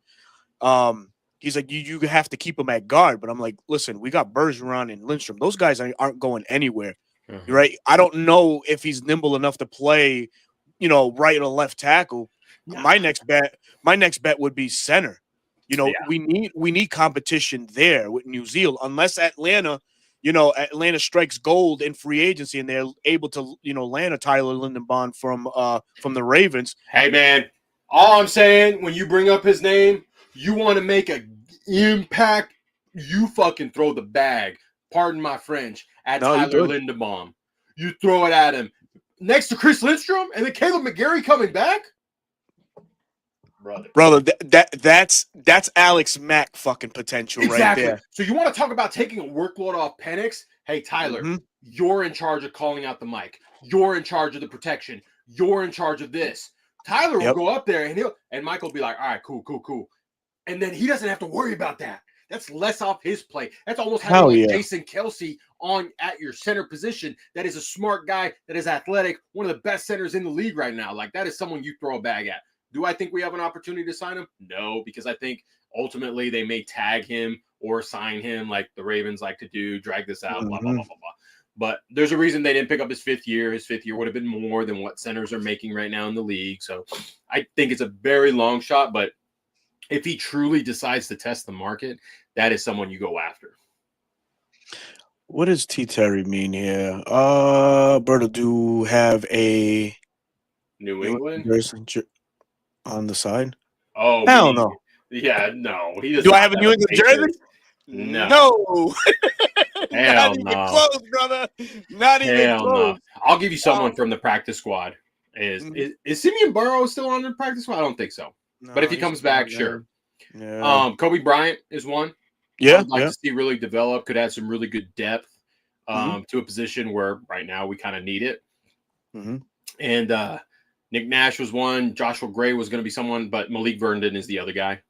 He's like, you have to keep him at guard, but I'm like, listen, we got Bergeron and Lindstrom. Those guys aren't going anywhere, right? I don't know if he's nimble enough to play, right or left tackle. Yeah. My next bet would be center. We need competition there with New Zealand, unless Atlanta strikes gold in free agency and they're able to, land a Tyler Lindenbaum from the Ravens. Hey man, all I'm saying when you bring up his name, you want to make an impact, you fucking throw the bag, pardon my French, at Tyler Lindenbaum. You throw it at him next to Chris Lindstrom and then Caleb McGarry coming back. Brother, that's Alex Mack fucking potential right there. So you want to talk about taking a workload off Penix? Hey, Tyler, you're in charge of calling out the mic. You're in charge of the protection. You're in charge of this. Tyler will go up there and Mike will be like, all right, cool. And then he doesn't have to worry about that. That's less off his play. That's almost having Jason Kelsey on at your center position. That is a smart guy. That is athletic. One of the best centers in the league right now. Like, that is someone you throw a bag at. Do I think we have an opportunity to sign him? No, because I think ultimately they may tag him or sign him like the Ravens like to do, drag this out, blah, blah, blah, blah, blah. But there's a reason they didn't pick up his fifth year. His fifth year would have been more than what centers are making right now in the league. So I think it's a very long shot, but if he truly decides to test the market, that is someone you go after. What does T. Terry mean here? Berto do have a New England on the side. Oh, hell no. Yeah, no. He does. Do I have a New England jersey? No. Not even close, brother. Not even close. No. I'll give you someone from the practice squad. Is Simeon Burrows still on the practice squad? I don't think so. No, but if he comes back, sure. Yeah. Kobe Bryant is one. Yeah. I'd like to see really develop. Could add some really good depth to a position where right now we kind of need it. And Nick Nash was one. Joshua Gray was going to be someone, but Malik Vernon is the other guy.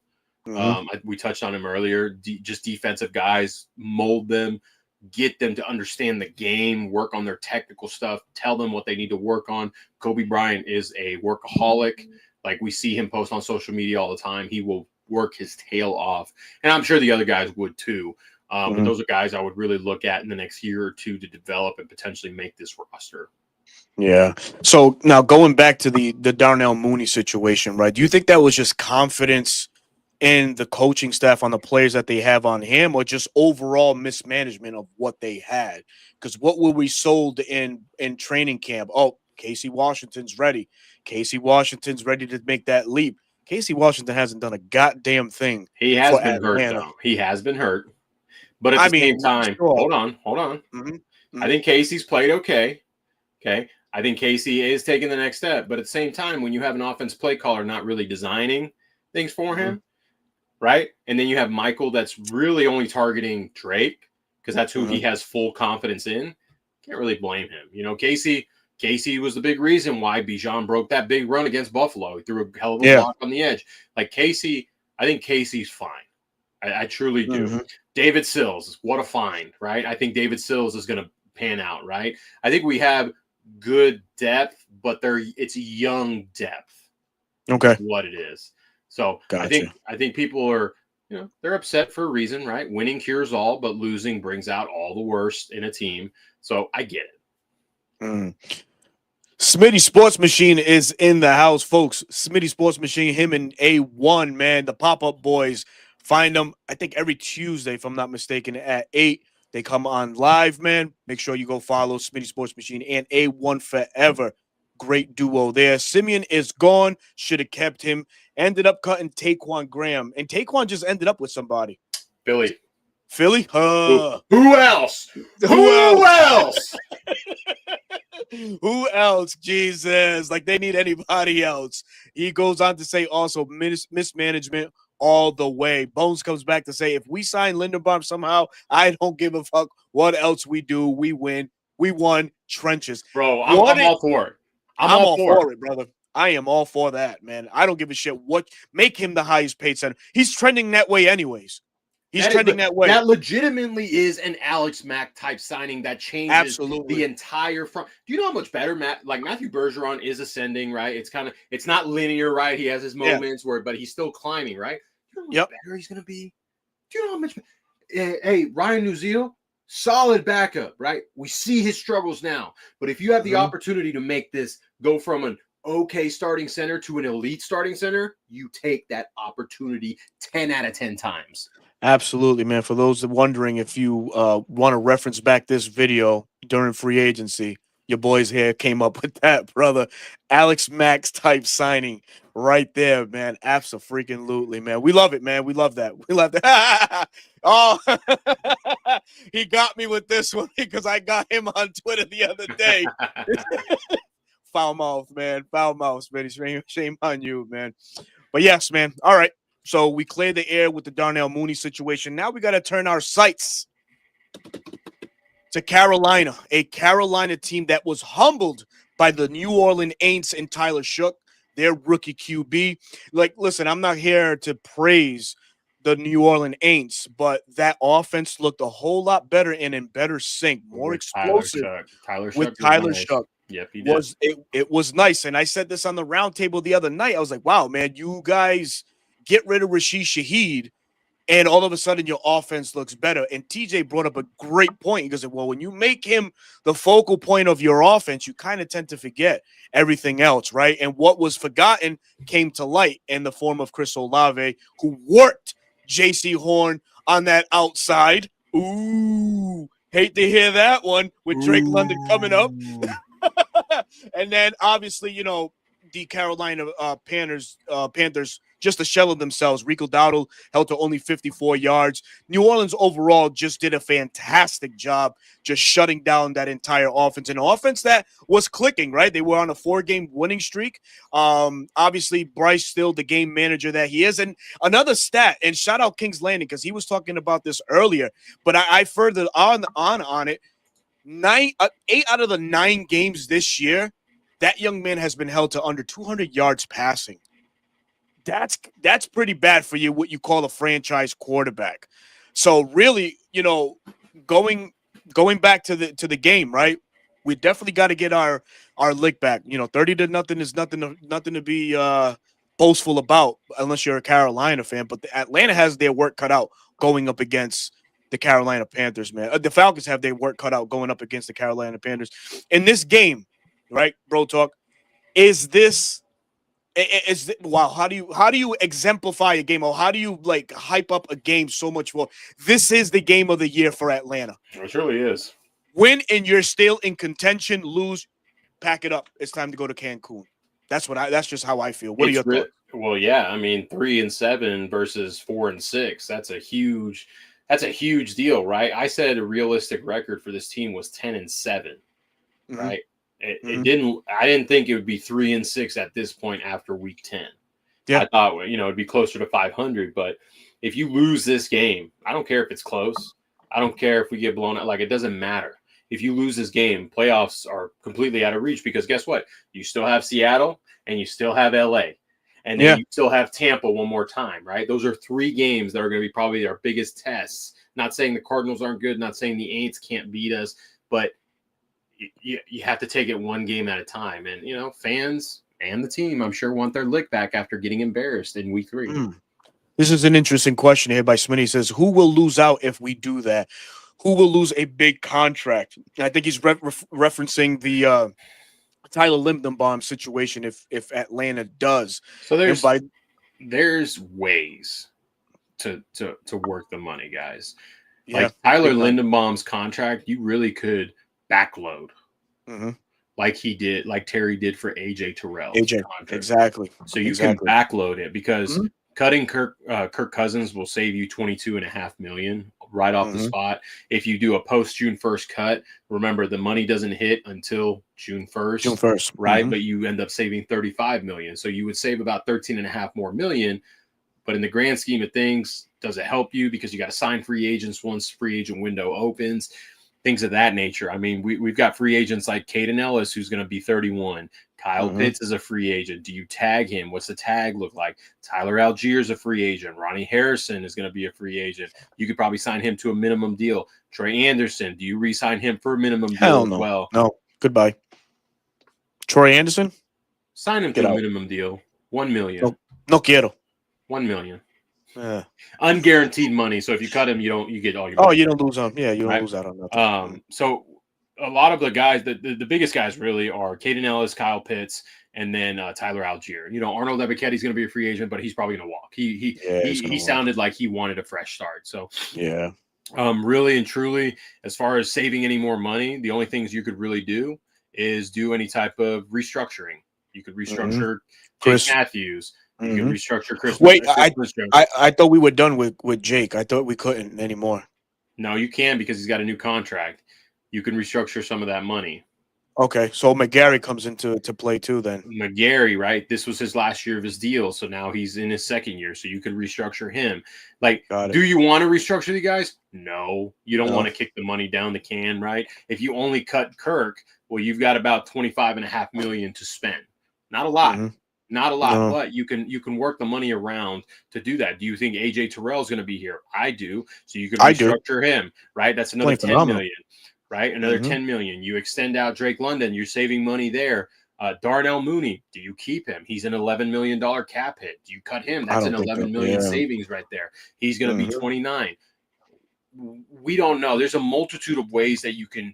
We touched on him earlier. Just defensive guys, mold them, get them to understand the game, work on their technical stuff, tell them what they need to work on. Kobe Bryant is a workaholic. Like, we see him post on social media all the time. He will work his tail off. And I'm sure the other guys would too. But those are guys I would really look at in the next year or two to develop and potentially make this roster. Yeah. So now going back to the Darnell Mooney situation, right? Do you think that was just confidence in the coaching staff on the players that they have on him, or just overall mismanagement of what they had? Because what were we sold in training camp? Oh, Casey Washington's ready. Casey Washington's ready to make that leap. Casey Washington hasn't done a goddamn thing. He has been hurt, though. He has been hurt. But at the same time, hold on. I think Casey's played okay. Okay. I think Casey is taking the next step. But at the same time, when you have an offense play caller not really designing things for him, right? And then you have Michael that's really only targeting Drake because that's who he has full confidence in. Can't really blame him. You know, Casey was the big reason why Bijan broke that big run against Buffalo. He threw a hell of a block on the edge. Like Casey, I think Casey's fine. I truly do. David Sills, what a find, right? I think David Sills is going to pan out, right? I think we have good depth, but it's young depth. Okay. What it is. So gotcha. I think people are, you know, they're upset for a reason, right? Winning cures all, but losing brings out all the worst in a team. So I get it. Smitty Sports Machine is in the house, folks. Smitty Sports Machine, him and A1, man, the pop-up boys. Find them, I think, every Tuesday, if I'm not mistaken, at 8. They come on live, man. Make sure you go follow Smitty Sports Machine and A1 Forever. Great duo there. Simeon is gone. Should have kept him. Ended up cutting Taquan Graham. And Taquan just ended up with somebody. Philly? Who else? Who else? Who else? Jesus. Like they need anybody else. He goes on to say also mismanagement all the way. Bones comes back to say, if we sign Linderbaum somehow, I don't give a fuck what else we do. We win. We won trenches. Bro, I'm all for it. I'm all for it, brother. I am all for that, man. I don't give a shit what. Make him the highest paid center. He's trending that way anyways. He's trending that way. That legitimately is an Alex Mack type signing that changes the entire front. Do you know how much better Matthew Bergeron is ascending, right? It's not linear, right? He has his moments but he's still climbing, right? Do you know how much better he's going to be? Do you know how much? Hey, Ryan Nuzio, solid backup, right? We see his struggles now, but if you have the opportunity to make this go from an okay starting center to an elite starting center, you take that opportunity 10 out of 10 times. Absolutely, man. For those wondering, if you want to reference back this video during free agency, your boys here came up with that, brother. Alex Max type signing right there, man. Abso-freaking-lutely, man. We love it, man. We love that. We love that. Oh, he got me with this one because I got him on Twitter the other day. Foul mouth, man. Foul mouth, man. Shame on you, man. But yes, man. All right. So we cleared the air with the Darnell Mooney situation. Now we got to turn our sights to Carolina, a Carolina team that was humbled by the New Orleans Saints and Tyler Shook, their rookie QB. Like, listen, I'm not here to praise the New Orleans Saints, but that offense looked a whole lot better and in better sync, more explosive with Tyler Shook. Yep, he did. It was nice. And I said this on the roundtable the other night. I was like, wow, man, you guys get rid of Rashid Shaheed, and all of a sudden your offense looks better. And TJ brought up a great point. He goes, well, when you make him the focal point of your offense, you kind of tend to forget everything else, right? And what was forgotten came to light in the form of Chris Olave, who worked J.C. Horn on that outside. Ooh, hate to hear that one with Drake London coming up. And then, obviously, you know, the Carolina Panthers just a shell of themselves. Rico Dowdle held to only 54 yards. New Orleans overall just did a fantastic job just shutting down that entire offense. An offense that was clicking, right? They were on a 4-game winning streak. Obviously, Bryce still the game manager that he is. And another stat, and shout out King's Landing because he was talking about this earlier, but I further on it. 8 out of the 9 games this year, that young man has been held to under 200 yards passing. That's pretty bad for you, what you call a franchise quarterback. So really, you know, going back to the game, right? We definitely got to get our lick back. You know, 30-0 is nothing to be boastful about unless you're a Carolina fan. But Atlanta has their work cut out going up against the Carolina Panthers, man. The Falcons have their work cut out going up against the Carolina Panthers. In this game, right, Bro Talk, wow, how do you exemplify a game, or how do you like hype up a game so much more? This is the game of the year for Atlanta. It really is. Win and you're still in contention, lose, pack it up. It's time to go to Cancun. That's just how I feel. What are your thoughts? Well, yeah, I mean 3-7 versus 4-6. That's a huge deal, right? I said a realistic record for this team was 10-7, right? It didn't. I didn't think it would be 3-6 at this point after week 10. Yeah. I thought it'd be closer to 500. But if you lose this game, I don't care if it's close. I don't care if we get blown out. Like, it doesn't matter. If you lose this game, playoffs are completely out of reach because guess what? You still have Seattle and you still have LA. And then you still have Tampa one more time, right? Those are 3 games that are going to be probably our biggest tests. Not saying the Cardinals aren't good, not saying the Aints can't beat us, but you have to take it one game at a time. And, fans and the team, I'm sure, want their lick back after getting embarrassed in week 3. This is an interesting question here by Smitty. He says, who will lose out if we do that? Who will lose a big contract? I think he's referencing the Tyler Lindenbaum situation if Atlanta does. So there's ways to work the money, guys. Like Tyler Lindenbaum's contract, you really could backload. Like Terry did for AJ Terrell. Exactly. So you can backload it because cutting Kirk Cousins will save you $22.5 million right off the spot. If you do a post June 1st cut, remember the money doesn't hit until June 1st. Right? But you end up saving $35 million. So you would save about $13.5 more million. But in the grand scheme of things, does it help you? Because you got to sign free agents once free agent window opens, things of that nature. I mean, we've got free agents like Caden Ellis, who's going to be 31. Kyle Pitts is a free agent. Do you tag him? What's the tag look like? Tyler Algier is a free agent. Ronnie Harrison is going to be a free agent. You could probably sign him to a minimum deal. Trey Anderson, do you re-sign him for a minimum deal as well? No. Goodbye. Troy Anderson? Sign him to a minimum deal. $1 million. No quiero. $1 million. Unguaranteed money. So if you cut him, you get all your money. You don't lose on. Yeah, you don't lose out on nothing. So a lot of the guys, the biggest guys really are Caden Ellis, Kyle Pitts, and then Tyler Algier. Arnold Ebiketie is going to be a free agent, but he's probably going to walk. He sounded like he wanted a fresh start. So really and truly, as far as saving any more money, the only things you could really do is do any type of restructuring. You could restructure Jake Matthews. You can restructure Chris. Wait, I thought we were done with Jake. I thought we couldn't anymore. No, you can because he's got a new contract. You can restructure some of that money. Okay, so McGarry comes into play too then. McGarry, right? This was his last year of his deal, so now he's in his second year, so you can restructure him. Like, do you want to restructure the guys? No. You don't want to kick the money down the can, right? If you only cut Kirk, well, you've got about $25.5 million to spend. Not a lot. Not a lot, but you can work the money around to do that. Do you think AJ Terrell is going to be here? I do. So you can restructure him, right? That's another $10 million, right? Another $10 million. You extend out Drake London. You're saving money there. Darnell Mooney, do you keep him? He's an $11 million cap hit. Do you cut him? That's an $11 million savings right there. He's going to be 29. We don't know. There's a multitude of ways that you can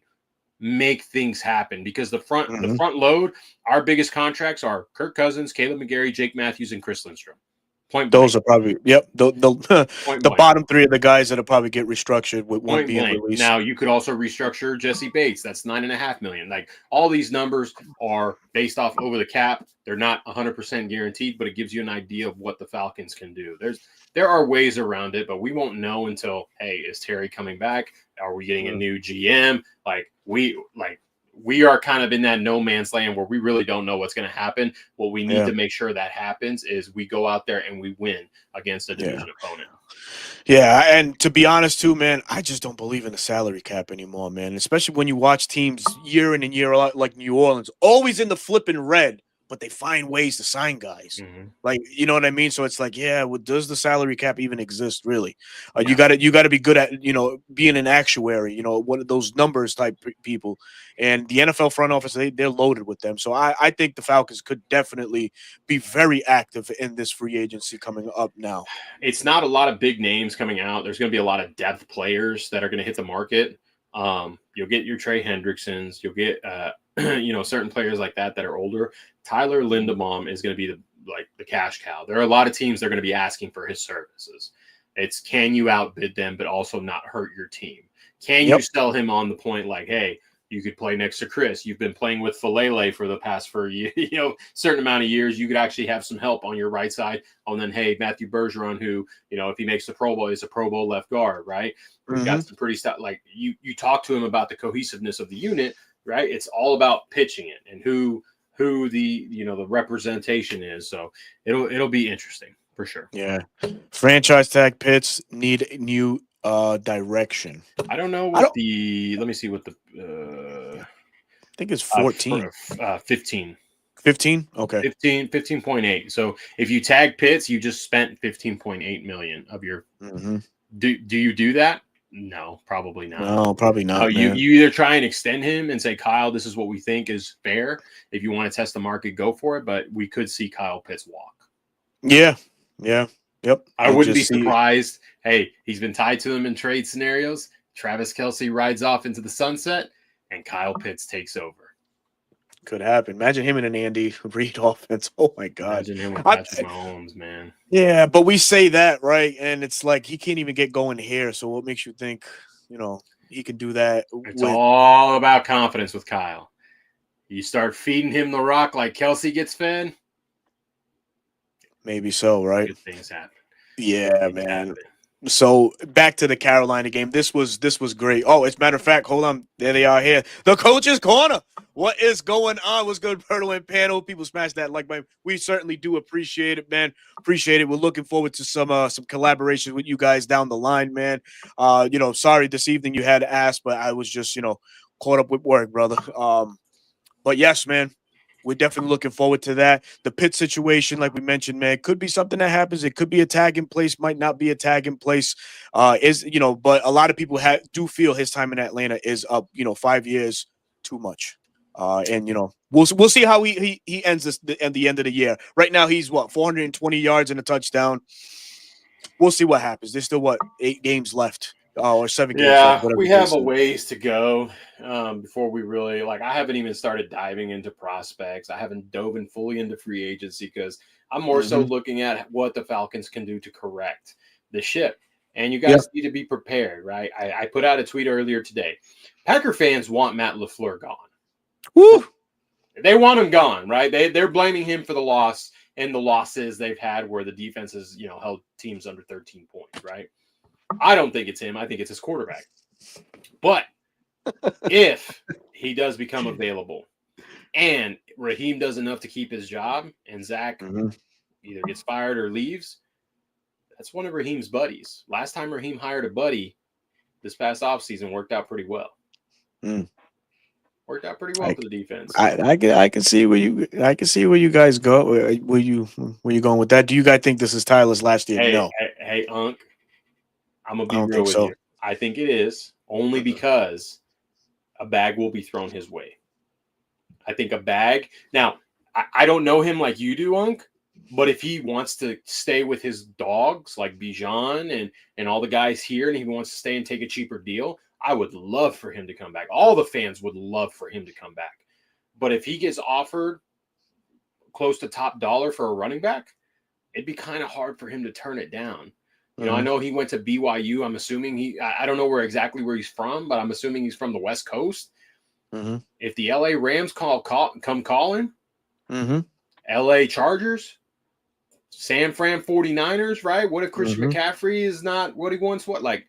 make things happen because the front load, our biggest contracts are Kirk Cousins, Caleb McGarry, Jake Matthews, and Chris Lindstrom. Those are probably the bottom 3 of the guys that'll probably get restructured with one being released. Now you could also restructure Jesse Bates. That's $9.5 million. Like all these numbers are based off over the cap. They're not 100% guaranteed, but it gives you an idea of what the Falcons can do. There are ways around it, but we won't know until, hey, is Terry coming back? Are we getting a new GM? We are kind of in that no man's land where we really don't know what's going to happen. What we need to make sure that happens is we go out there and we win against a division opponent. Yeah, and to be honest too, man, I just don't believe in the salary cap anymore, man. Especially when you watch teams year in and year out like New Orleans, always in the flipping red, but they find ways to sign guys. Like, you know what I mean? So it's like, does the salary cap even exist really? You got to be good at, being an actuary, one of those numbers type people. And the NFL front office, they're loaded with them. So I think the Falcons could definitely be very active in this free agency coming up now. It's not a lot of big names coming out. There's going to be a lot of depth players that are going to hit the market. You'll get your Trey Hendricksons. You'll get, certain players like that are older. Tyler Linderbaum is going to be the cash cow. There are a lot of teams that are going to be asking for his services. It's can you outbid them, but also not hurt your team? Can you sell him on the point like, hey, you could play next to Chris. You've been playing with Falele for the past certain amount of years. You could actually have some help on your right side. And then, hey, Matthew Bergeron, who, if he makes the Pro Bowl, is a Pro Bowl left guard, right? We've got some pretty stuff. Like you talk to him about the cohesiveness of the unit. right? It's all about pitching it and who the the representation is. So it'll be interesting for sure. Yeah. Franchise tag Pitts need new direction. I don't know I what don't the let me see what the think it's 14. 15. 15? Okay. 15.8. So if you tag Pitts, you just spent 15.8 million of your. Mm-hmm. Do you do that? No, probably not. No, probably No, not, you man. either try and extend him and say, Kyle, this is what we think is fair. If you want to test the market, go for it. But we could see Kyle Pitts walk. Yeah. Yeah. Yep. I wouldn't be surprised. Hey, he's been tied to them in trade scenarios. Travis Kelce rides off into the sunset, and Kyle Pitts takes over. Could happen. Imagine him in an Andy Reid offense. Oh my God. Imagine him with Patrick Mahomes, man. Yeah, but we say that, right? And it's like he can't even get going here. So what makes you think, he can do that? It's all about confidence with Kyle. You start feeding him the rock like Kelce gets fed. Maybe so, right? Good things happen. Yeah, man. So back to the Carolina game. This was great. Oh, as a matter of fact, hold on. There they are here. The coach's corner. What is going on? What's good, Pirtle and panel? People smash that like button. We certainly do appreciate it, man. Appreciate it. We're looking forward to some collaborations with you guys down the line, man. Sorry this evening you had to ask, but I was just, caught up with work, brother. But yes, man. We're definitely looking forward to that. The Pitt situation, like we mentioned, man, could be something that happens. It could be a tag in place, might not be a tag in place. But a lot of people do feel his time in Atlanta is up, 5 years too much. We'll see how he ends this at the end of the year. Right now, he's 420 yards and a touchdown. We'll see what happens. There's still 8 games left. Or 7 games. Yeah, we have a ways to go before we really I haven't even started diving into prospects. I haven't dove in fully into free agency because I'm more so looking at what the Falcons can do to correct the ship. And you guys need to be prepared, right? I put out a tweet earlier today. Packer fans want Matt LaFleur gone. Woo! They want him gone, right? They're blaming him for the loss and the losses they've had where the defense has, held teams under 13 points, right? I don't think it's him. I think it's his quarterback. But if he does become available and Raheem does enough to keep his job and Zach either gets fired or leaves, that's one of Raheem's buddies. Last time Raheem hired a buddy this past offseason worked out pretty well. Worked out pretty well for the defense. I can see where you guys go. Where you going with that? Do you guys think this is Tyler's last year? No. Hey, Unc. I'm going to be real with you. I think it is only because a bag will be thrown his way. I think a bag. Now, I don't know him like you do, Unc, but if he wants to stay with his dogs like Bijan and all the guys here and he wants to stay and take a cheaper deal, I would love for him to come back. All the fans would love for him to come back. But if he gets offered close to top dollar for a running back, it'd be kind of hard for him to turn it down. I know he went to BYU. I'm assuming I don't know where he's from, but I'm assuming he's from the West Coast. If the LA Rams come calling, LA Chargers, San Fran 49ers, right? What if Christian McCaffrey is not what he wants? Arthur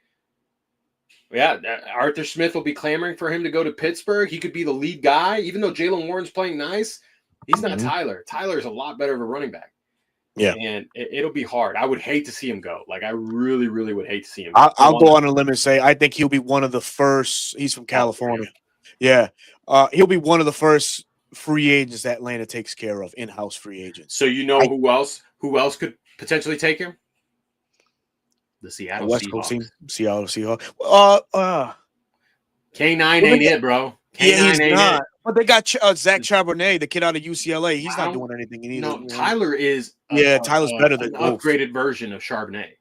Smith will be clamoring for him to go to Pittsburgh. He could be the lead guy, even though Jalen Warren's playing nice. He's not Tyler. Tyler's a lot better of a running back. Yeah, and it'll be hard. I would hate to see him go. I really, really would hate to see him go. I'll go on a limb and say I think he'll be one of the first. He's from California. Yeah, he'll be one of the first free agents that Atlanta takes care of, in-house free agents. So who else? Who else could potentially take him? The Seattle West Seahawks. Coast team, Seattle Seahawks. K9 ain't it, bro. He's not. But they got Zach Charbonnet, the kid out of UCLA. He's not doing anything either. No, Tyler is. Tyler's better than an upgraded version of Charbonnet.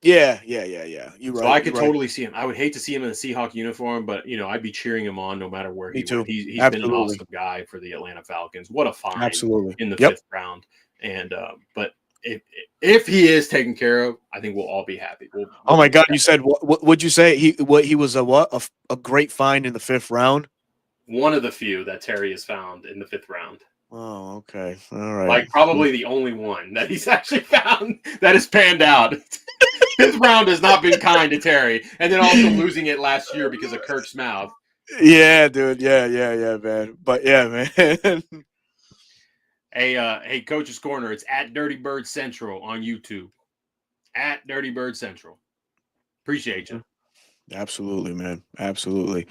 Yeah. You're right. So I could totally see him. I would hate to see him in a Seahawk uniform, but I'd be cheering him on no matter where he went. He's been an awesome guy for the Atlanta Falcons. What a find! Absolutely. In the 5th round, and but if he is taken care of, I think we'll all be happy. Oh my God! You said what would you say? He was a great find in the 5th round. One of the few that Terry has found in the 5th round. Oh, okay. All right. Probably the only one that he's actually found that has panned out. 5th round has not been kind to Terry. And then also losing it last year because of Kirk's mouth. Yeah, dude. Yeah, man. But yeah, man. Hey, Coach's Corner. It's at Dirty Bird Central on YouTube. At Dirty Bird Central. Appreciate you. Absolutely, man. Absolutely.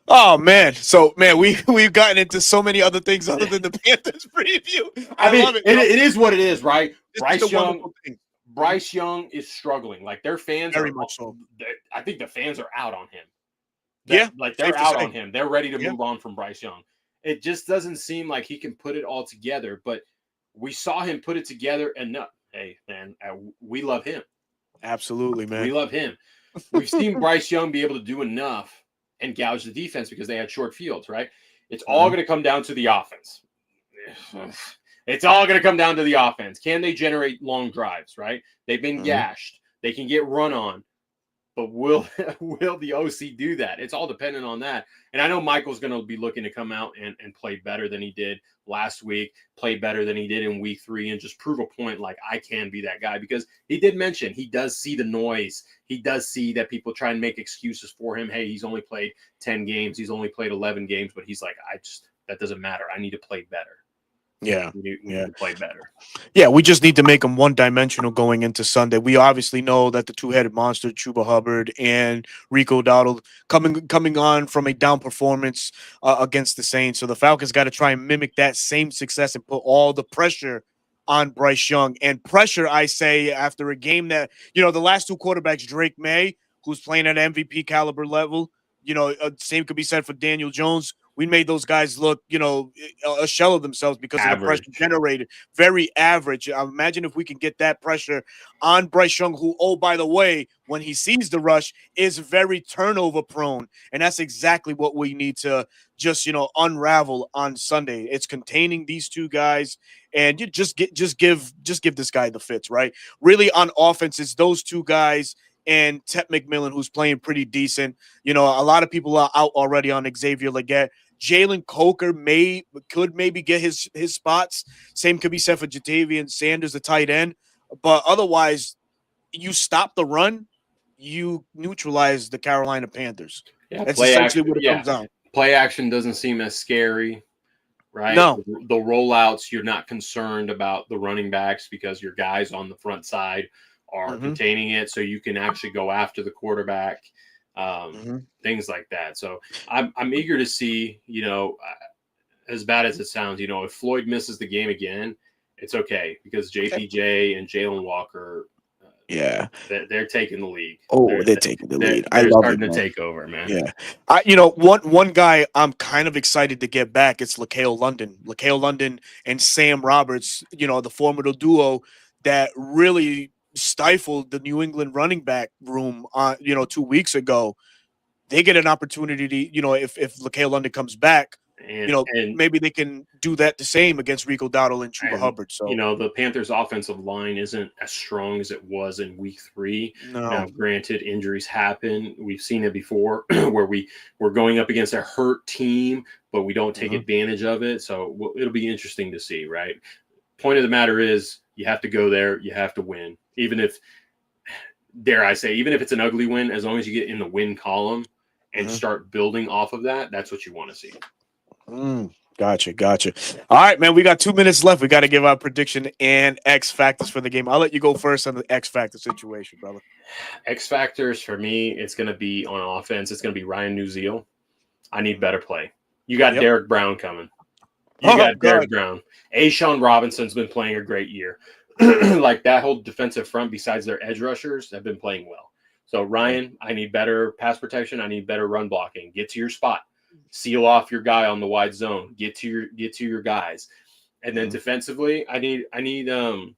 Oh man. So man, we've gotten into so many other things other than the Panthers preview. I I mean, love it, bro. it is what it is, right? This is a wonderful thing. Bryce Young is struggling. Like their fans Very are. much so. I think the fans are out on him. Yeah, Like they're safe to out say. on him. They're ready to Yeah. move on from Bryce Young. It just doesn't seem like he can put it all together. But we saw him put it together, and no, hey man, we love him. Absolutely, man. We love him. We've seen Bryce Young be able to do enough and gouge the defense because they had short fields, right? It's all going to come down to the offense. It's all going to come down to the offense. Can they generate long drives, right? They've been gashed. They can get run on. But will the OC do that? It's all dependent on that. And I know Michael's going to be looking to come out and play better than he did last week, play better than he did in week 3, and just prove a point like I can be that guy. Because he did mention he does see the noise. He does see that people try and make excuses for him. Hey, he's only played 10 games. He's only played 11 games. But he's like, that doesn't matter. I need to play better. Yeah. We need to play better. Yeah, we just need to make them one-dimensional going into Sunday. We obviously know that the two-headed monster, Chuba Hubbard and Rico Dowdle, coming on from a down performance against the Saints. So the Falcons got to try and mimic that same success and put all the pressure on Bryce Young. And pressure, I say, after a game that, the last two quarterbacks, Drake May, who's playing at MVP caliber level, same could be said for Daniel Jones. We made those guys look, a shell of themselves because of the pressure generated. Very average. Imagine if we can get that pressure on Bryce Young, who, oh, by the way, when he sees the rush, is very turnover prone. And that's exactly what we need to just, unravel on Sunday. It's containing these two guys and you just give this guy the fits, right? Really on offense, it's those two guys and Tep McMillan, who's playing pretty decent. A lot of people are out already on Xavier Legette. Jalen Coker could maybe get his spots. Same could be said for Jatavian Sanders, the tight end. But otherwise, you stop the run, you neutralize the Carolina Panthers. Yeah, that's essentially what it comes down. Play action doesn't seem as scary, right? No. The rollouts, you're not concerned about the running backs because your guys on the front side are containing it, so you can actually go after the quarterback. Things like that. So I'm eager to see, as bad as it sounds, if Floyd misses the game again, it's okay because JPJ and Jalen Walker, they're taking the league. Oh, they're taking the lead. They're starting to take over, man. Yeah. One guy I'm kind of excited to get back. It's LaCale London and Sam Roberts, the formidable duo that really stifled the New England running back room 2 weeks ago. They get an opportunity to, if LaCale London comes back, and maybe they can do that the same against Rico Dowdle and Chuba Hubbard. So the Panthers' offensive line isn't as strong as it was in week 3. No. Now, granted, injuries happen. We've seen it before where we're going up against a hurt team, but we don't take advantage of it. So it'll be interesting to see, right? Point of the matter is you have to go there. You have to win. Even if, dare I say, even if it's an ugly win, as long as you get in the win column and start building off of that, that's what you want to see. Gotcha. All right, man. We got 2 minutes left. We got to give our prediction and X factors for the game. I'll let you go first on the X factor situation, brother. X factors for me, it's going to be on offense. It's going to be Ryan Newzeal. I need better play. You got Derek Brown coming. Derek Brown. A'Shawn Robinson's been playing a great year. Like that whole defensive front, besides their edge rushers, have been playing well. So Ryan, I need better pass protection. I need better run blocking. Get to your spot. Seal off your guy on the wide zone. Get to your guys. And then defensively, I need the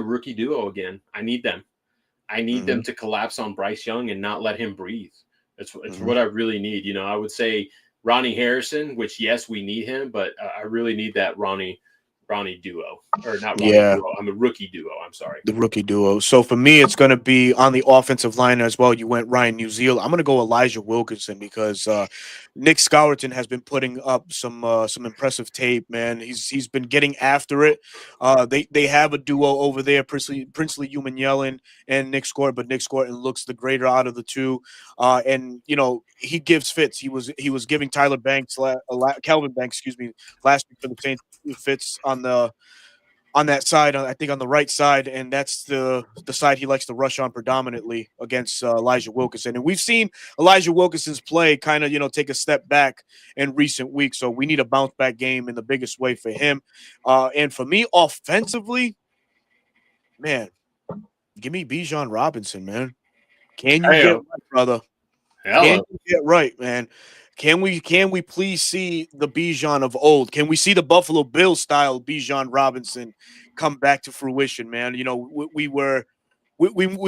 rookie duo again. I need them. I need them to collapse on Bryce Young and not let him breathe. It's what I really need. I would say Ronnie Harrison, which yes, we need him, but I really need that Ronnie Ronnie duo, or not Ronnie Yeah. duo. I'm a rookie duo. I'm sorry. The rookie duo. So for me, it's going to be on the offensive line as well. You went Ryan Neal. I'm going to go Elijah Wilkinson because Nick Scourton has been putting up some impressive tape. Man, he's been getting after it. They have a duo over there, Princely Yellen and Nick Scourton, but Nick Scourton looks the greater out of the two. And he gives fits. He was giving Tyler Banks, Calvin Banks, excuse me, last week for the Saints fits on that side, I think on the right side, and that's the side he likes to rush on predominantly against Elijah Wilkinson. And we've seen Elijah Wilkinson's play kind of take a step back in recent weeks, so we need a bounce back game in the biggest way for him. And for me, offensively, man, give me Bijan Robinson, man. Can you get right, brother? Can you get right, man? Can we please see the Bijan of old? Can we see the Buffalo Bills style Bijan Robinson come back to fruition, man? We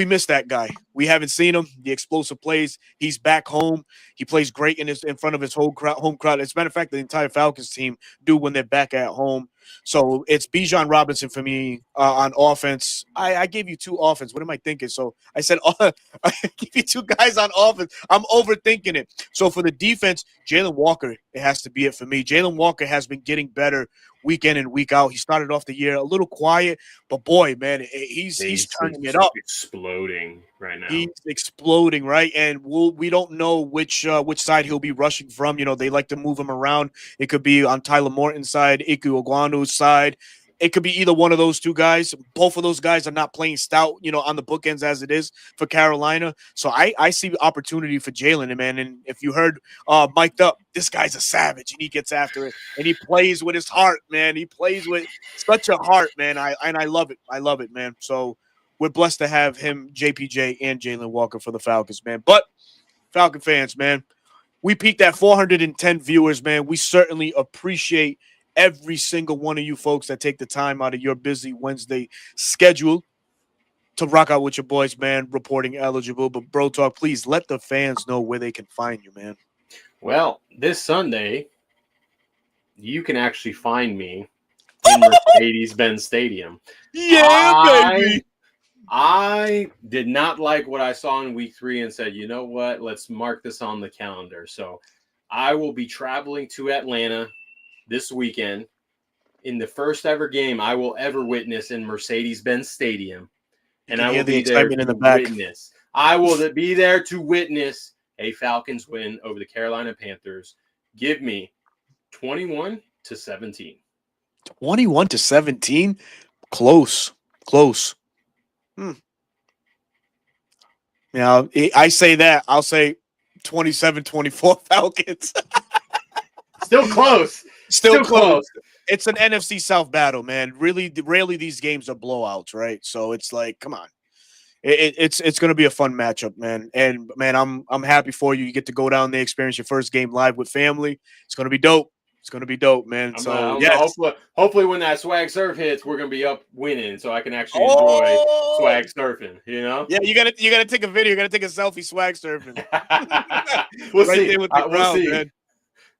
missed that guy. We haven't seen him. The explosive plays. He's back home. He plays great in front of his home crowd. As a matter of fact, the entire Falcons team do when they're back at home. So it's Bijan Robinson for me on offense. I gave you two offense. What am I thinking? So I said I give you two guys on offense. I'm overthinking it. So for the defense, Jalen Walker, it has to be it for me. Jalen Walker has been getting better week in and week out. He started off the year a little quiet, but boy, man, he's turning it up. Exploding right now. He's exploding, right? And we don't know which side he'll be rushing from. They like to move him around. It could be on Tyler Morton's side, Iku Ogwanu's side. It could be either one of those two guys. Both of those guys are not playing stout, on the bookends as it is for Carolina. So I see opportunity for Jalen, man. And if you heard mic'd up, this guy's a savage, and he gets after it, and he plays with his heart, man. He plays with such a heart, man. I love it. I love it, man. So we're blessed to have him, JPJ, and Jalen Walker for the Falcons, man. But Falcon fans, man, we peaked at 410 viewers, man. We certainly appreciate every single one of you folks that take the time out of your busy Wednesday schedule to rock out with your boys, man, reporting eligible. But, Bro Talk, please let the fans know where they can find you, man. Well, this Sunday, you can actually find me in Mercedes-Benz Stadium. Yeah, baby. I did not like what I saw in week 3 and said, you know what, let's mark this on the calendar. So I will be traveling to Atlanta this weekend in the first ever game I will ever witness in Mercedes-Benz Stadium. And I will be there to witness. I will be there to witness a Falcons win over the Carolina Panthers. Give me 21-17. 21-17? Close. Yeah, I say that. I'll say 27-24 Falcons. Still close. Still close. It's an NFC South battle, man. Really, rarely these games are blowouts, right? So it's like, come on. It's going to be a fun matchup, man. And man, I'm happy for you. You get to go down there, experience your first game live with family. It's going to be dope. It's going to be dope, man. Hopefully when that swag surf hits, we're going to be up winning, so I can actually enjoy swag surfing. Yeah, you gotta take a video. You gotta take a selfie swag surfing. We'll see. There with the crowd, man.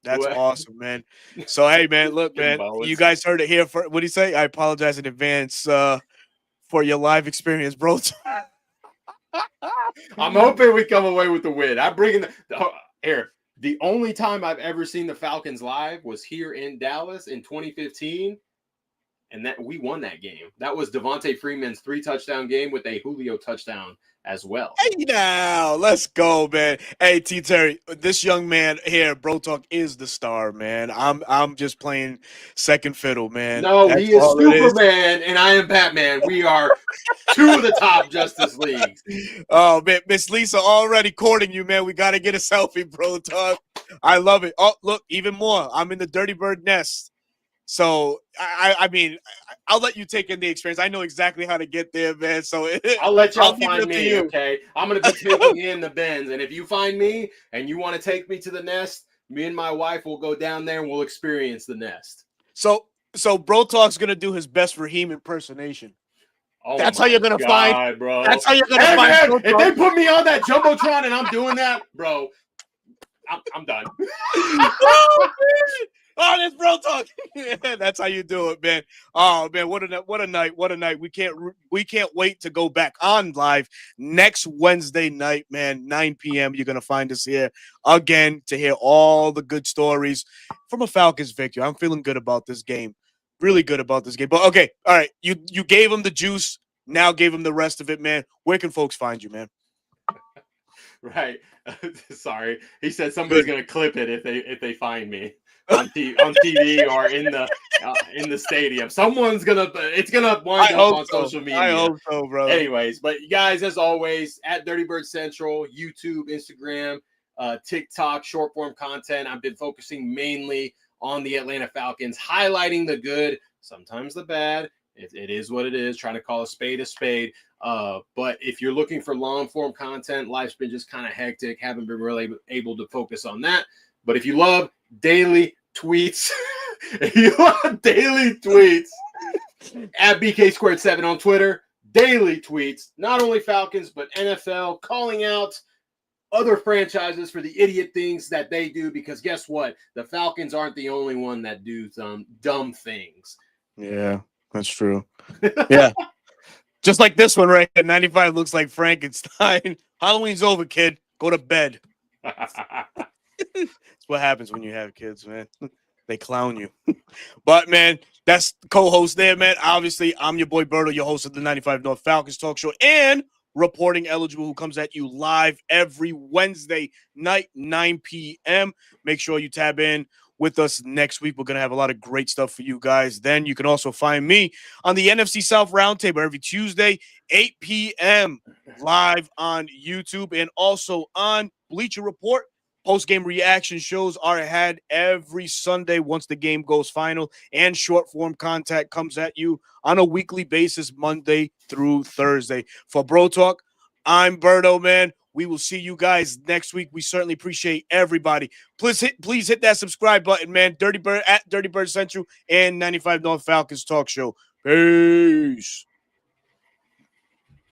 That's awesome, man. So hey, man, look, man, you guys heard it here. What do you say? I apologize in advance for your live experience, bro. I'm hoping we come away with the win. I'm bringing here. The only time I've ever seen the Falcons live was here in Dallas in 2015, and that we won that game. That was Devontae Freeman's 3-touchdown game with a Julio touchdown as well. Hey, now let's go, man. Hey, T. Terry, this young man here, Bro Talk, is the star, man. I'm just playing second fiddle, man. No, he is Superman, and I am Batman. We are two of the top Justice Leagues. Oh, man, Miss Lisa already courting you, man. We got to get a selfie, Bro Talk. I love it. Oh, look, even more. I'm in the Dirty Bird nest. So, I mean, I'll let you take in the experience. I know exactly how to get there, man. So I'll let y'all find me, okay? I'm going to be taking in the Benz. And if you find me and you want to take me to the nest, me and my wife will go down there and we'll experience the nest. So Bro Talk's going to do his best Raheem impersonation. That's how you're going to find, bro. That's how you're going to find. Man, if they put me on that Jumbotron and I'm doing that, bro, I'm done. Oh, man. Oh, that's bro talk. Yeah, that's how you do it, man. Oh man, what a night, what a night. We can't wait to go back on live next Wednesday night, man. 9 p.m. You're gonna find us here again to hear all the good stories from a Falcons victory. I'm feeling good about this game, really good about this game. But okay, all right, you gave him the juice. Now gave him the rest of it, man. Where can folks find you, man? Right. Sorry. He said somebody's Good. going to clip it if they find me on TV or in the stadium. Someone's going to it's going to wind I up hope on so. social I media. hope so, brother. Anyways, but you guys, as always, at Dirty Bird Central, YouTube, Instagram, TikTok, short form content. I've been focusing mainly on the Atlanta Falcons, highlighting the good, sometimes the bad. It is what it is, trying to call a spade a spade. But if you're looking for long form content, life's been just kind of hectic. Haven't been really able to focus on that. But if you love daily tweets, if you love daily tweets, at BK Squared 7 on Twitter, daily tweets, not only Falcons, but NFL, calling out other franchises for the idiot things that they do, because guess what? The Falcons aren't the only one that do some dumb things. Yeah, that's true. Yeah. Just like this one right here. 95 looks like Frankenstein. Halloween's over, kid. Go to bed. That's what happens when you have kids, man. They clown you. But, man, that's co-host there, man. Obviously, I'm your boy Berto, your host of the 95 North Falcons talk show, and reporting eligible, who comes at you live every Wednesday night, 9 p.m. Make sure you tab in with us next week. We're going to have a lot of great stuff for you guys. Then you can also find me on the NFC South Roundtable every Tuesday, 8 p.m. live on YouTube, and also on Bleacher Report. Post-game reaction shows are had every Sunday once the game goes final, and short-form content comes at you on a weekly basis, Monday through Thursday. For Bro Talk, I'm Berto, man. We will see you guys next week. We certainly appreciate everybody. Please hit that subscribe button, man. Dirty Bird at Dirty Bird Central and 95 North Falcons Talk Show. Peace.